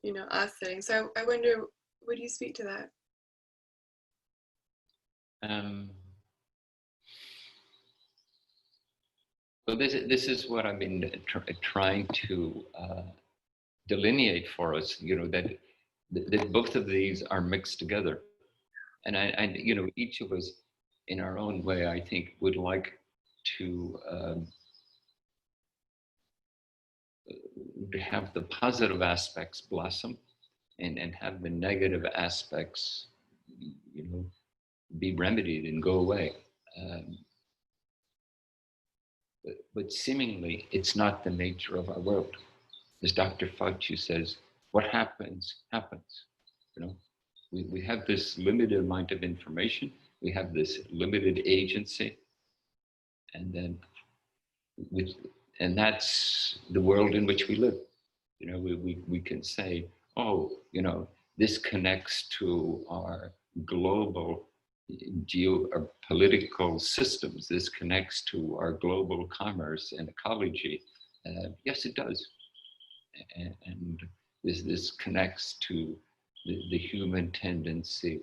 you know, oscillating. So I wonder, would you speak to that? So this is what I've been trying to delineate for us. That both of these are mixed together, and each of us, in our own way, I think, would like to have the positive aspects blossom, and have the negative aspects, be remedied and go away. But seemingly, it's not the nature of our world. As Dr. Fauci says, what happens, happens. We have this limited amount of information, we have this limited agency, and then that's the world in which we live. We can say, oh, this connects to our global geopolitical systems. This connects to our global commerce and ecology. Yes, it does. And this connects to the human tendency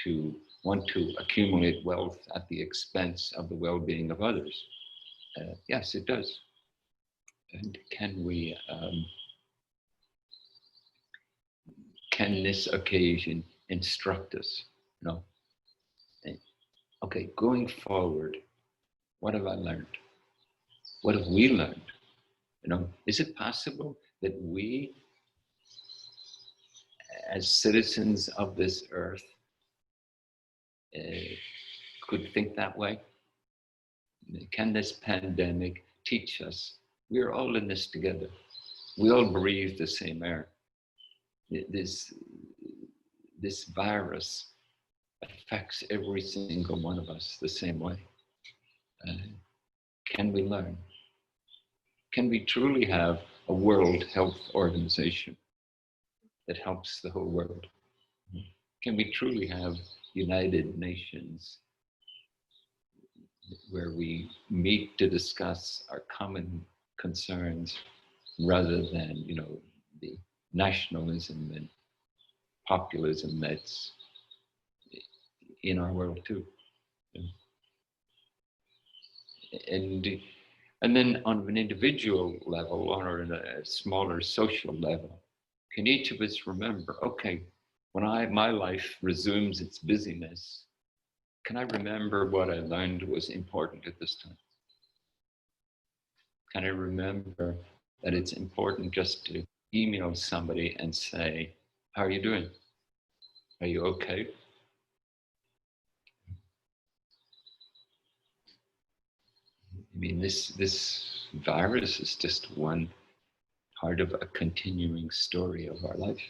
to want to accumulate wealth at the expense of the well-being of others. Yes, it does. And can this occasion instruct us? Okay, going forward, what have I learned? What have we learned? Is it possible that we, as citizens of this earth, could think that way? Can this pandemic teach us? We're all in this together. We all breathe the same air. This virus affects every single one of us the same way. Can we learn? Can we truly have a World Health Organization that helps the whole world? Can we truly have United Nations where we meet to discuss our common concerns rather than, the nationalism and populism that's in our world too? And then on an individual level, or on a smaller social level, can each of us remember, okay, when my life resumes its busyness, can I remember what I learned was important at this time? Can I remember that it's important just to email somebody and say, how are you doing? Are you okay? I mean, this virus is just one part of a continuing story of our life.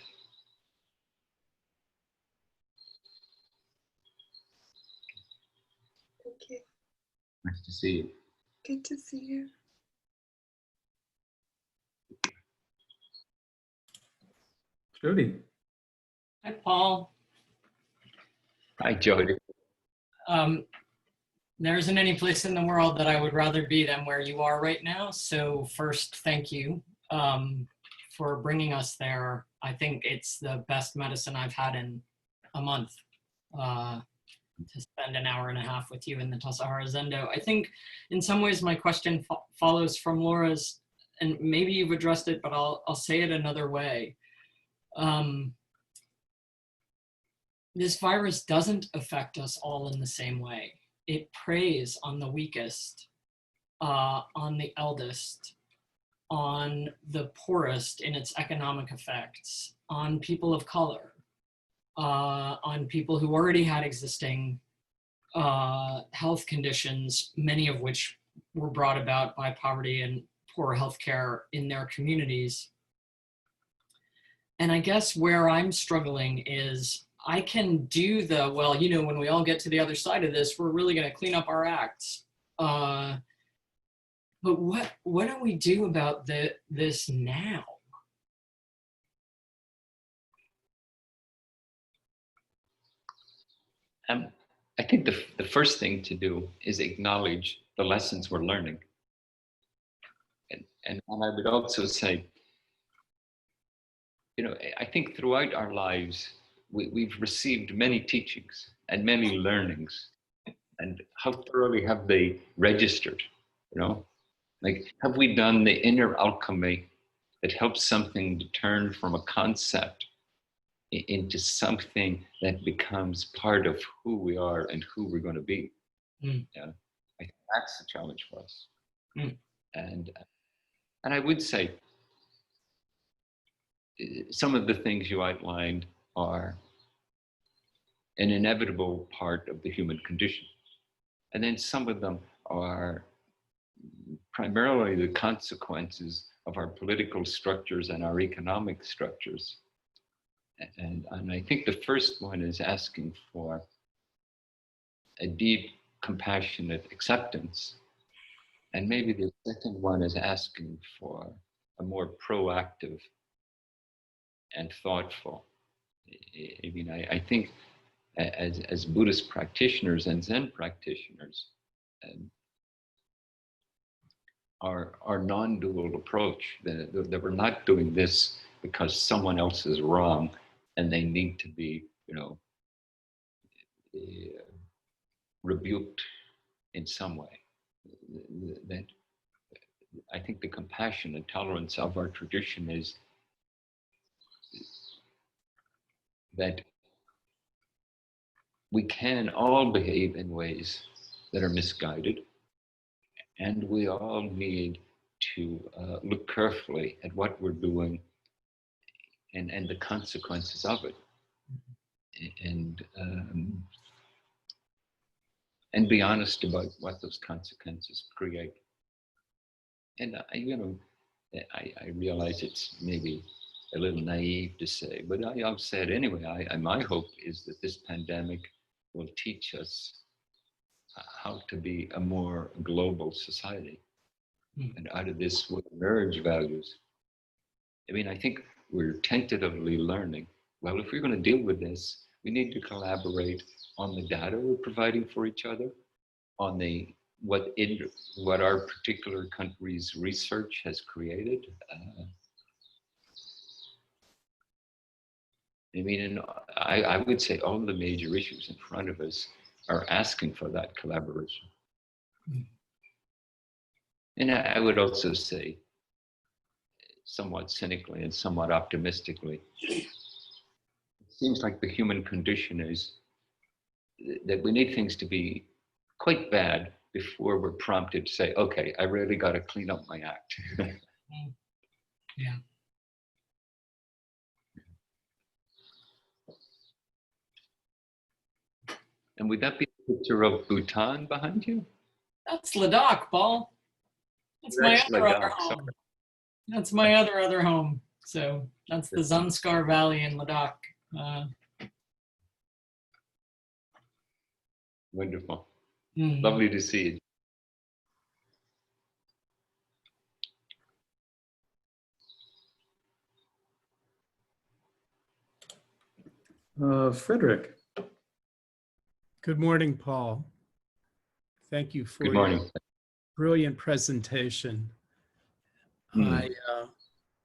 Thank you. Nice to see you. Good to see you. Jody. Hi, Paul. Hi, Jody. There isn't any place in the world that I would rather be than where you are right now. So first, thank you for bringing us there. I think it's the best medicine I've had in a month to spend an hour and a half with you in the Tassajara Zendo. I think in some ways my question follows from Laura's, and maybe you've addressed it, but I'll say it another way. This virus doesn't affect us all in the same way. It preys on the weakest, on the eldest, on the poorest in its economic effects, on people of color, on people who already had existing health conditions, many of which were brought about by poverty and poor healthcare in their communities. And I guess where I'm struggling is I can do the, well, when we all get to the other side of this, we're really going to clean up our acts. But what do we do about this now? I think the first thing to do is acknowledge the lessons we're learning. And I would also say, I think throughout our lives, we've received many teachings and many learnings And how thoroughly have they registered, you know? Like, have we done the inner alchemy that helps something to turn from a concept into something that becomes part of who we are and who we're going to be? Yeah, I think that's the challenge for us. And I would say some of the things you outlined are an inevitable part of the human condition. And then some of them are primarily the consequences of our political structures and our economic structures. And I think the first one is asking for a deep, compassionate acceptance. And maybe the second one is asking for a more proactive and thoughtful. I mean, I think as Buddhist practitioners and Zen practitioners, our non-dual approach, that we're not doing this because someone else is wrong and they need to be, you know, rebuked in some way. That I think the compassion and tolerance of our tradition is that we can all behave in ways that are misguided, and we all need to look carefully at what we're doing and the consequences of it, and be honest about what those consequences create. And I realize it's maybe a little naive to say, but I'll say it anyway. My hope is that this pandemic will teach us how to be a more global society. And out of this will emerge values. I mean, I think we're tentatively learning, well, if we're going to deal with this, we need to collaborate on the data we're providing for each other, on what our particular country's research has created. I mean, and I would say all the major issues in front of us are asking for that collaboration. And I would also say, somewhat cynically and somewhat optimistically, it seems like the human condition is that we need things to be quite bad before we're prompted to say, okay, I really got to clean up my act. Yeah. And would that be a picture of Bhutan behind you? That's Ladakh, Paul. That's my other Ladakh, home. sorry. That's my other home. So that's the Zanskar Valley in Ladakh. Wonderful. Lovely to see you. Frederick. Good morning, Paul. Thank you for Good morning. your brilliant presentation. I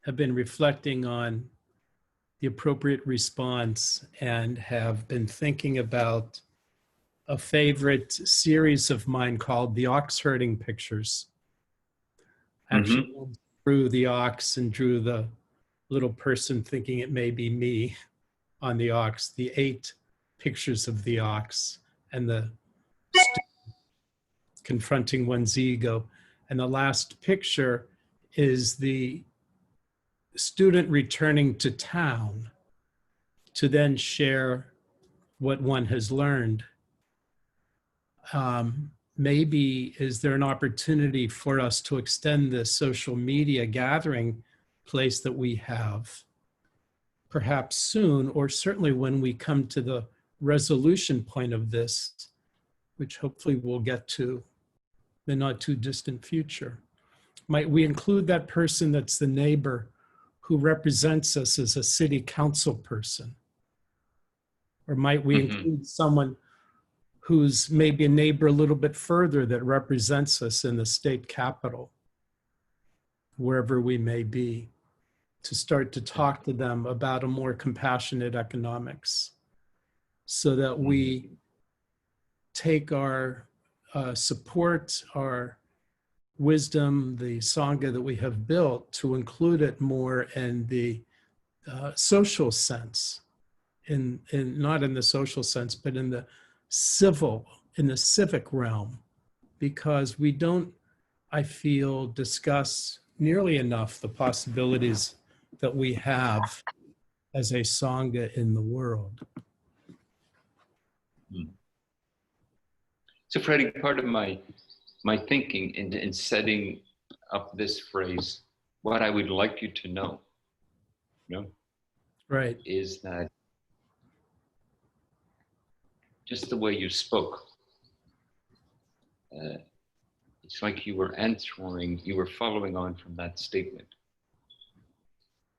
have been reflecting on the appropriate response and have been thinking about a favorite series of mine called the Ox Herding Pictures. Actually, drew the ox and drew the little person thinking it may be me on the ox, the 8 pictures of the ox and the confronting one's ego. And the last picture is the student returning to town to then share what one has learned. Maybe is there an opportunity for us to extend this social media gathering place that we have, perhaps soon, or certainly when we come to the resolution point of this, which hopefully we'll get to the not too distant future. Might we include that person that's the neighbor who represents us as a city council person? Or might we include someone who's maybe a neighbor a little bit further that represents us in the state capitol, wherever we may be, to start to talk to them about a more compassionate economics so that we take our support, our wisdom, the Sangha that we have built, to include it more in the social sense, not in the social sense, but in the civic realm, because we don't, I feel, discuss nearly enough the possibilities that we have as a Sangha in the world. So Freddie, part of my thinking in setting up this phrase, what I would like you to know, Right. is that just the way you spoke, it's like you were following on from that statement.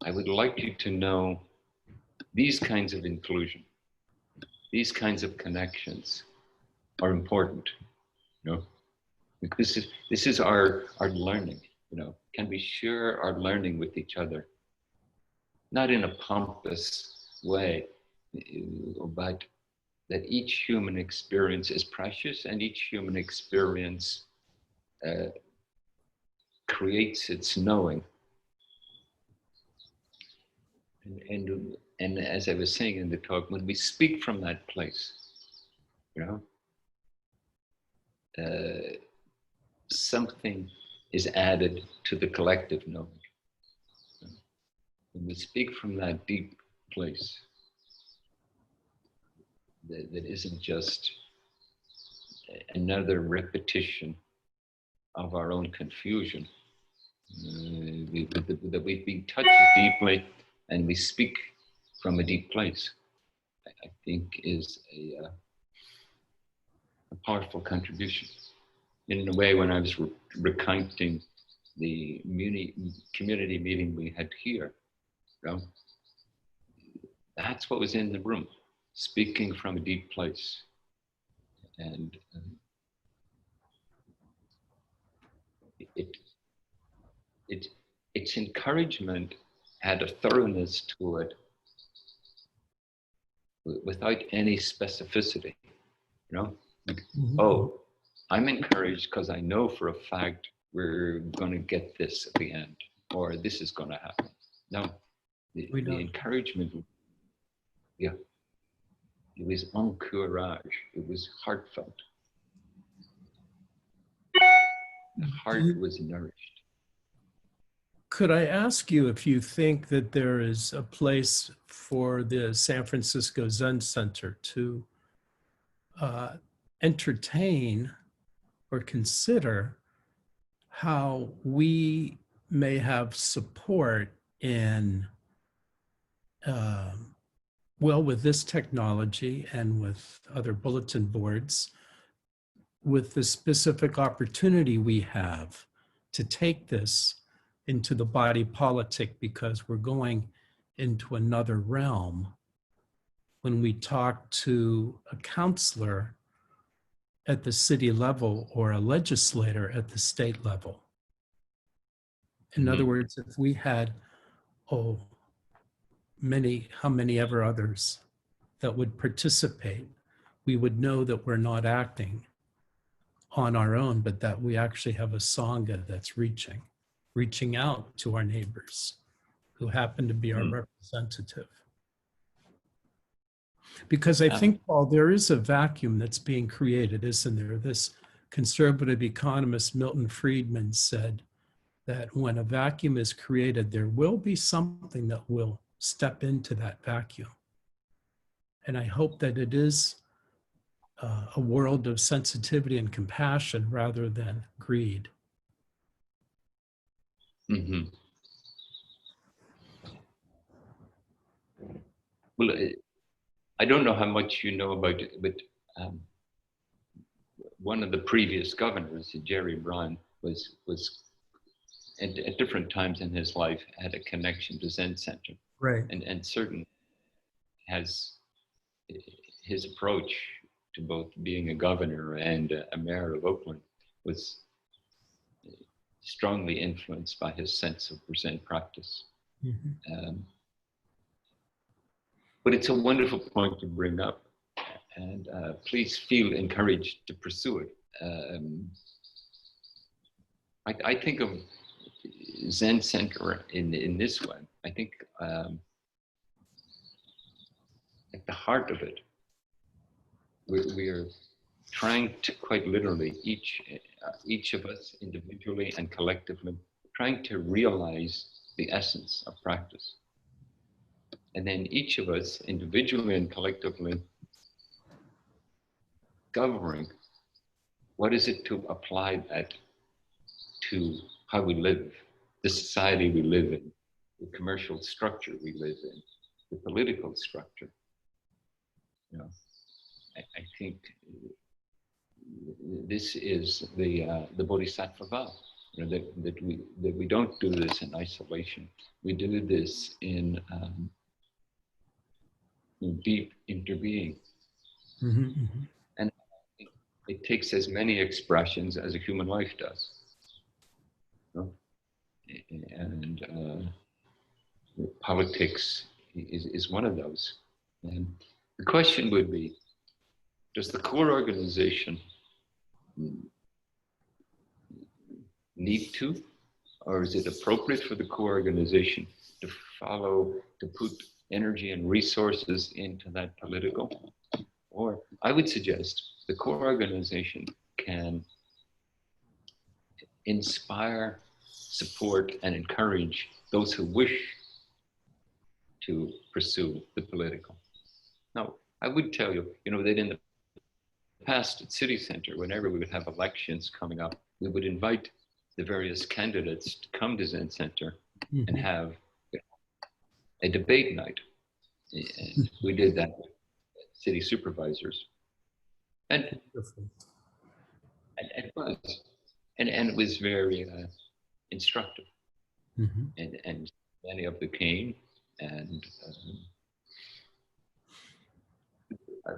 I would like you to know these kinds of inclusion, these kinds of connections are important, because this is our learning, can we share our learning with each other, not in a pompous way, but that each human experience is precious and each human experience creates its knowing. And as I was saying in the talk, when we speak from that place, something is added to the collective knowing. When we speak from that deep place, that isn't just another repetition of our own confusion, that we've been touched deeply and we speak from a deep place, I think is a powerful contribution. In a way, when I was recounting the community meeting we had here, that's what was in the room, speaking from a deep place. And its encouragement had a thoroughness to it without any specificity, Mm-hmm. Oh, I'm encouraged because I know for a fact we're going to get this at the end, or this is going to happen. No, the encouragement, it was encourage, it was heartfelt. The heart was nourished. Could I ask you if you think that there is a place for the San Francisco Zen Center to entertain or consider how we may have support in, with this technology and with other bulletin boards, with the specific opportunity we have to take this into the body politic, because we're going into another realm when we talk to a counselor at the city level or a legislator at the state level. In other words, if we had, how many ever others that would participate, we would know that we're not acting on our own, but that we actually have a Sangha that's reaching out to our neighbors who happen to be our representative. Because I think, Paul, there is a vacuum that's being created, isn't there? This conservative economist, Milton Friedman, said that when a vacuum is created, there will be something that will step into that vacuum. And I hope that it is a world of sensitivity and compassion rather than greed. Mm-hmm. Well, I don't know how much you know about it, but one of the previous governors, Jerry Brown, was at different times in his life had a connection to Zen Center, right? And certainly has his approach to both being a governor and a mayor of Oakland was strongly influenced by his sense of Zen practice. Mm-hmm. But it's a wonderful point to bring up. and please feel encouraged to pursue it. I think of Zen Center in this way. I think at the heart of it, we are trying to quite literally, each of us individually and collectively, trying to realize the essence of practice. And then each of us individually and collectively discovering what is it to apply that to how we live, the society we live in, the commercial structure we live in, the political structure. You know, I think this is the Bodhisattva vow. You know, that we don't do this in isolation. We do this in deep interbeing. Mm-hmm, mm-hmm. And it takes as many expressions as a human life does. You know? And politics is one of those. And the question would be, does the core organization need to, or is it appropriate for the core organization to follow, to put energy and resources into that political? Or I would suggest the core organization can inspire, support, and encourage those who wish to pursue the political. Now, I would tell you, you know, that in the past at City Center, whenever we would have elections coming up, we would invite the various candidates to come to Zen Center and have a debate night. And we did that with city supervisors. And it was very instructive. And many of them came. And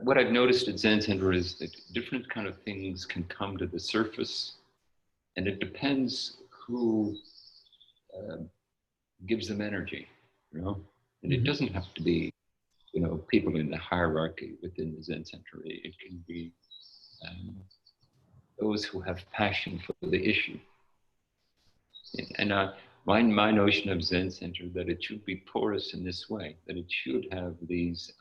what I've noticed at Zen Center is that different kind of things can come to the surface, and it depends who gives them energy, you know. And it doesn't have to be, you know, people in the hierarchy within the Zen Center. It can be those who have passion for the issue. And my notion of Zen Center, that it should be porous in this way, that it should have these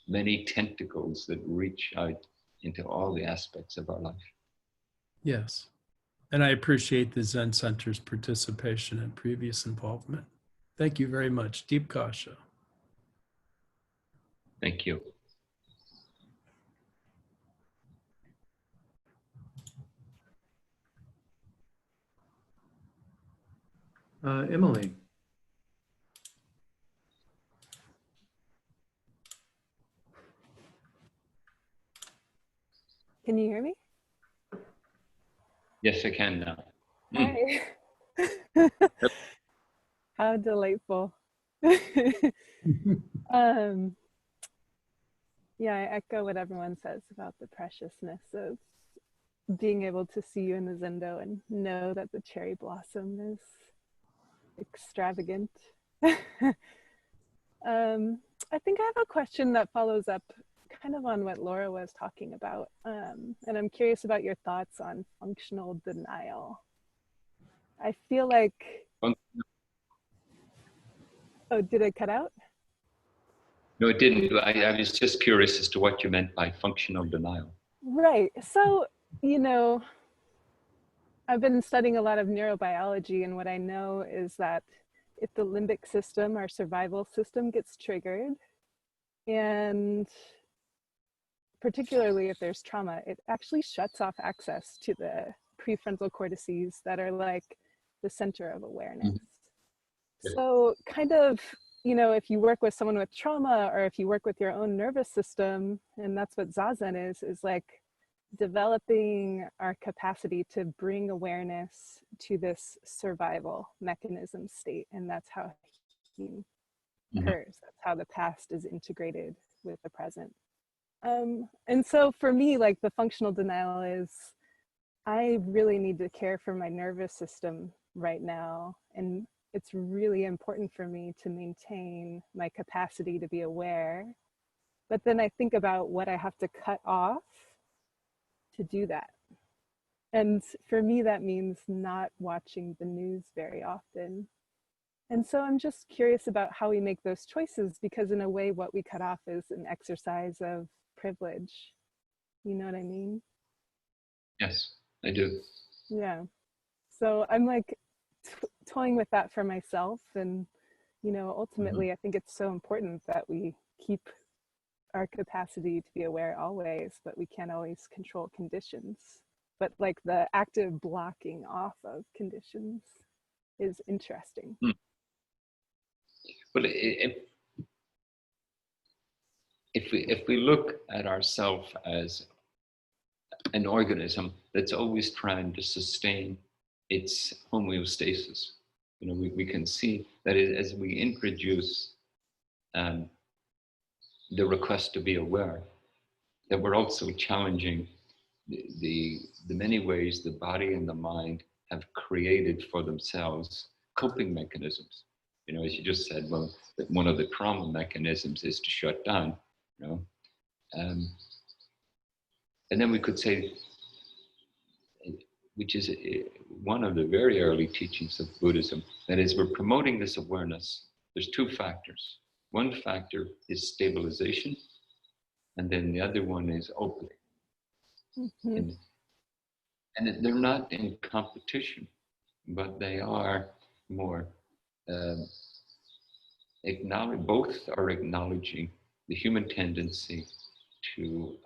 many tentacles that reach out into all the aspects of our life. Yes. And I appreciate the Zen Center's participation and previous involvement. Thank you very much. Deep Kasha. Thank you. Emily. Can you hear me? Yes, I can now. Hi. How delightful. Yeah, I echo what everyone says about the preciousness of being able to see you in the Zendo and know that the cherry blossom is extravagant. I think I have a question that follows up kind of on what Laura was talking about. And I'm curious about your thoughts on functional denial. I feel like, oh, did it cut out? No, it didn't. I was just curious as to what you meant by functional denial. Right. So, you know, I've been studying a lot of neurobiology, and what I know is that if the limbic system, our survival system, gets triggered, and particularly if there's trauma, it actually shuts off access to the prefrontal cortices that are like the center of awareness. So kind of, you know, if you work with someone with trauma, or if you work with your own nervous system, and that's what Zazen is like developing our capacity to bring awareness to this survival mechanism state. And that's how healing occurs. That's how the past is integrated with the present. And so for me, like the functional denial is, I really need to care for my nervous system right now. And it's really important for me to maintain my capacity to be aware But then I think about what I have to cut off to do that. And for me, that means not watching the news very often. And so I'm just curious about how we make those choices, because in a way, what we cut off is an exercise of privilege. You know what I mean? Yes, I do. Yeah. So I'm like toying with that for myself. And, you know, ultimately, I think it's so important that we keep our capacity to be aware always, but we can't always control conditions. But like the active blocking off of conditions is interesting. But if we look at ourselves as an organism that's always trying to sustain its homeostasis, you know, we can see that as we introduce the request to be aware, that we're also challenging the many ways the body and the mind have created for themselves coping mechanisms. You know, as you just said, well, that one of the trauma mechanisms is to shut down, you know. And then we could say, which is one of the very early teachings of Buddhism, that is, we're promoting this awareness. There's two factors. One factor is stabilization, and then the other one is opening. And they're not in competition, but they are more both are acknowledging the human tendency to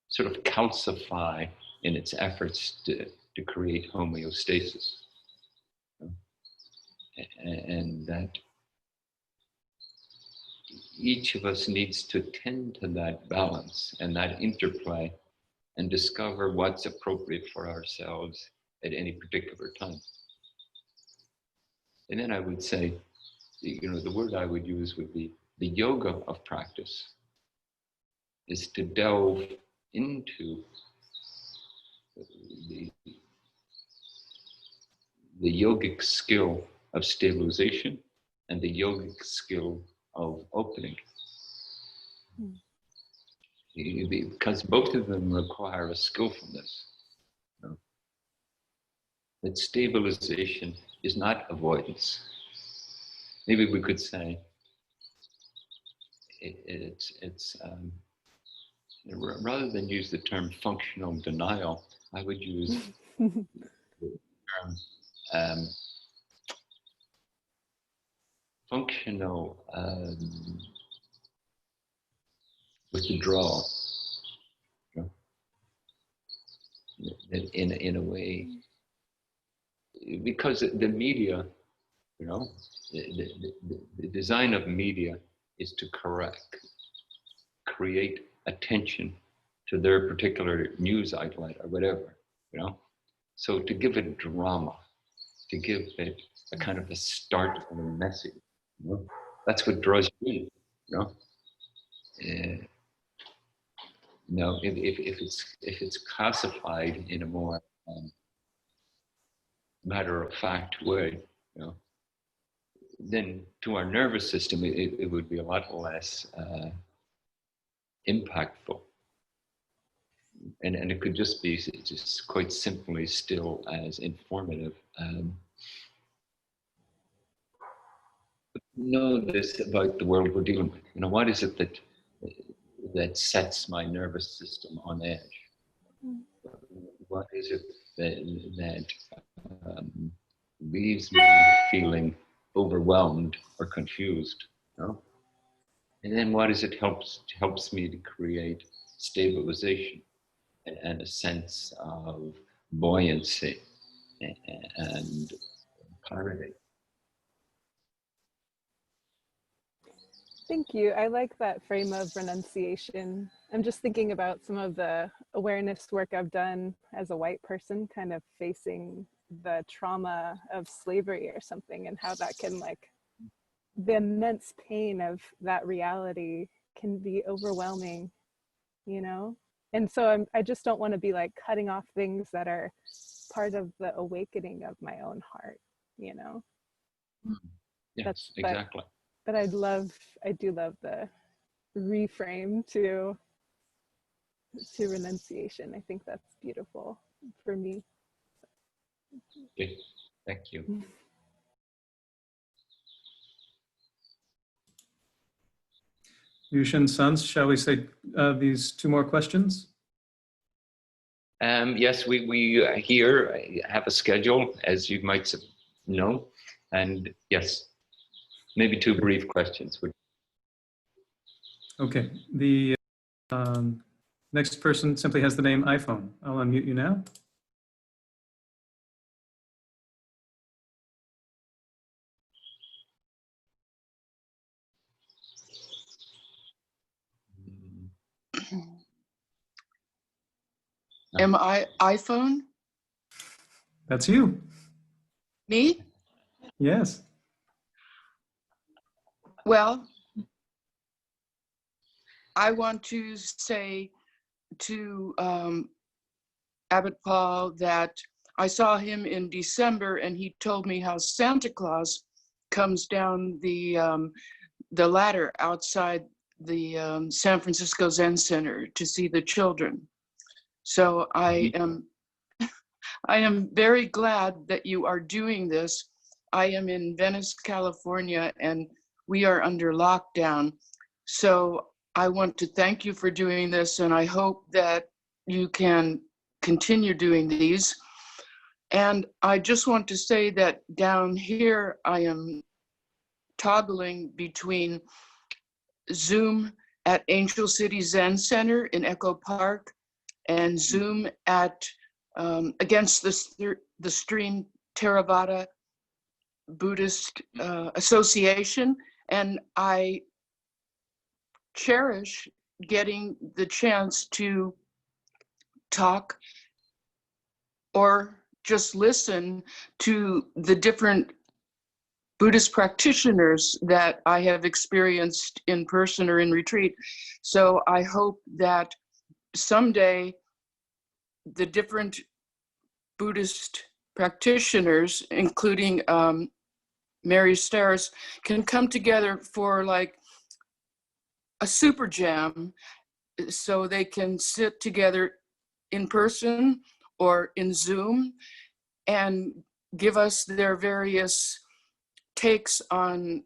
sort of calcify in its efforts to create homeostasis. And that each of us needs to tend to that balance and that interplay and discover what's appropriate for ourselves at any particular time. And then I would say, you know, the word I would use would be the yoga of practice is to delve into the yogic skill of stabilization and the yogic skill of opening. Because both of them require a skillfulness. You know? That stabilization is not avoidance. Maybe we could say it's rather than use the term functional denial, I would use the term functional withdrawal. You know? That in a way, because the media, you know, the design of media is to create attention to their particular news outlet or whatever, you know. So to give it drama, to give it a kind of a start and a message, you know, that's what draws you in, you know. No, if it's classified in a more matter-of-fact way, you know, then to our nervous system it would be a lot less impactful, and it could just be just quite simply still as informative. Know this about the world we're dealing with. You know, what is it that sets my nervous system on edge? What is it that leaves me feeling overwhelmed or confused? You know? And then what is it helps me to create stabilization and a sense of buoyancy and clarity. Thank you. I like that frame of renunciation. I'm just thinking about some of the awareness work I've done as a white person, kind of facing the trauma of slavery or something, and how that can, like, the immense pain of that reality can be overwhelming, you know? And so I just don't want to be like cutting off things that are part of the awakening of my own heart, you know? Yes, exactly. but I do love the reframe to renunciation. I think that's beautiful for me. Okay. Thank you. Yushin Sons, shall we say these two more questions? Yes, we here have a schedule, as you might know, and yes, maybe two brief questions. Okay, the next person simply has the name iPhone. I'll unmute you now. Am I iPhone? That's you. Me? Yes. Well, I want to say to Abbot Paul that I saw him in December, and he told me how Santa Claus comes down the ladder outside the San Francisco Zen Center to see the children. So I am very glad that you are doing this. I am in Venice, California, and we are under lockdown. So I want to thank you for doing this, and I hope that you can continue doing these. And I just want to say that down here, I am toggling between Zoom at Angel City Zen Center in Echo Park and Zoom at Against the Stream Theravada Buddhist Association. And I cherish getting the chance to talk or just listen to the different Buddhist practitioners that I have experienced in person or in retreat. So I hope that someday the different Buddhist practitioners, including Mary Starrs, can come together for like a super jam, so they can sit together in person or in Zoom and give us their various takes on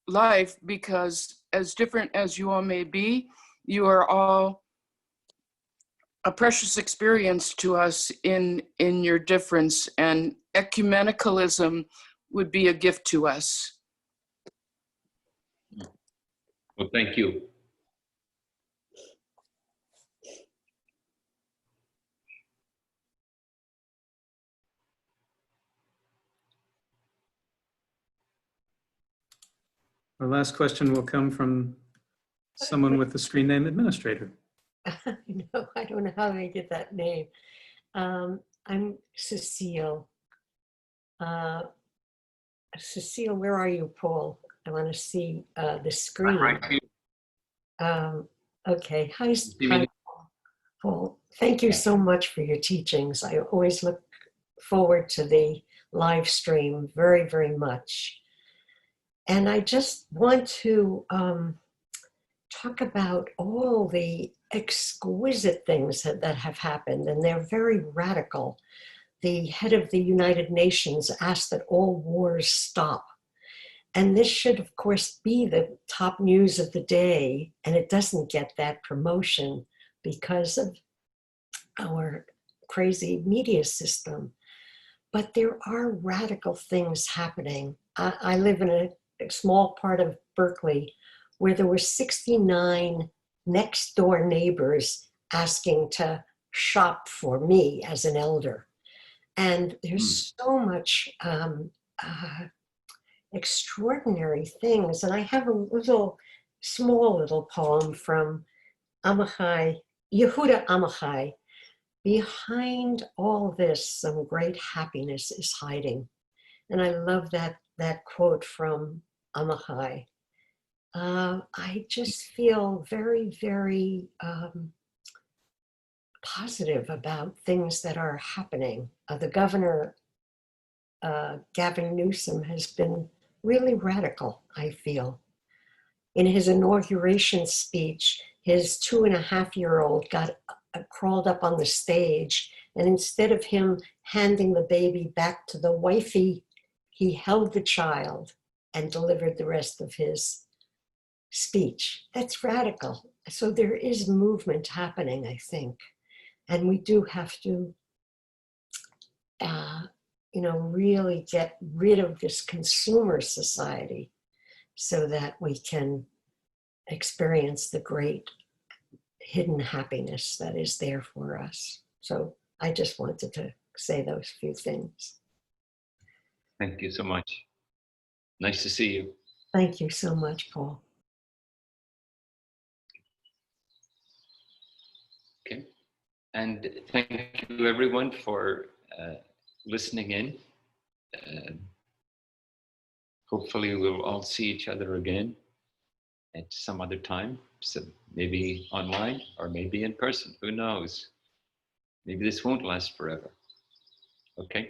life, because as different as you all may be, you are all a precious experience to us in your difference, and ecumenicalism would be a gift to us. Well, thank you. Our last question will come from someone with the screen name administrator. No, I don't know how they get that name. I'm Cecile. Cecile, where are you, Paul? I want to see the screen. Right here. Okay. Hi, Paul. Thank you so much for your teachings. I always look forward to the live stream very, very much. And I just want to talk about all the exquisite things that have happened, and they're very radical. The head of the United Nations asked that all wars stop. And this should, of course, be the top news of the day, and it doesn't get that promotion because of our crazy media system. But there are radical things happening. I live in a small part of Berkeley where there were 69 next door neighbors asking to shop for me as an elder. And there's so much extraordinary things. And I have a small little poem from Amichai, Yehuda Amichai. Behind all this, some great happiness is hiding. And I love that quote from Amichai. I just feel very, very positive about things that are happening. The governor, Gavin Newsom, has been really radical, I feel. In his inauguration speech, his 2.5-year-old crawled up on the stage, and instead of him handing the baby back to the wifey, he held the child and delivered the rest of his speech. That's radical. So there is movement happening, I think. And we do have to, really get rid of this consumer society so that we can experience the great hidden happiness that is there for us. So I just wanted to say those few things. Thank you so much. Nice to see you. Thank you so much, Paul. Okay. And thank you everyone for listening in. Hopefully we'll all see each other again at some other time. So maybe online or maybe in person, who knows? Maybe this won't last forever. Okay.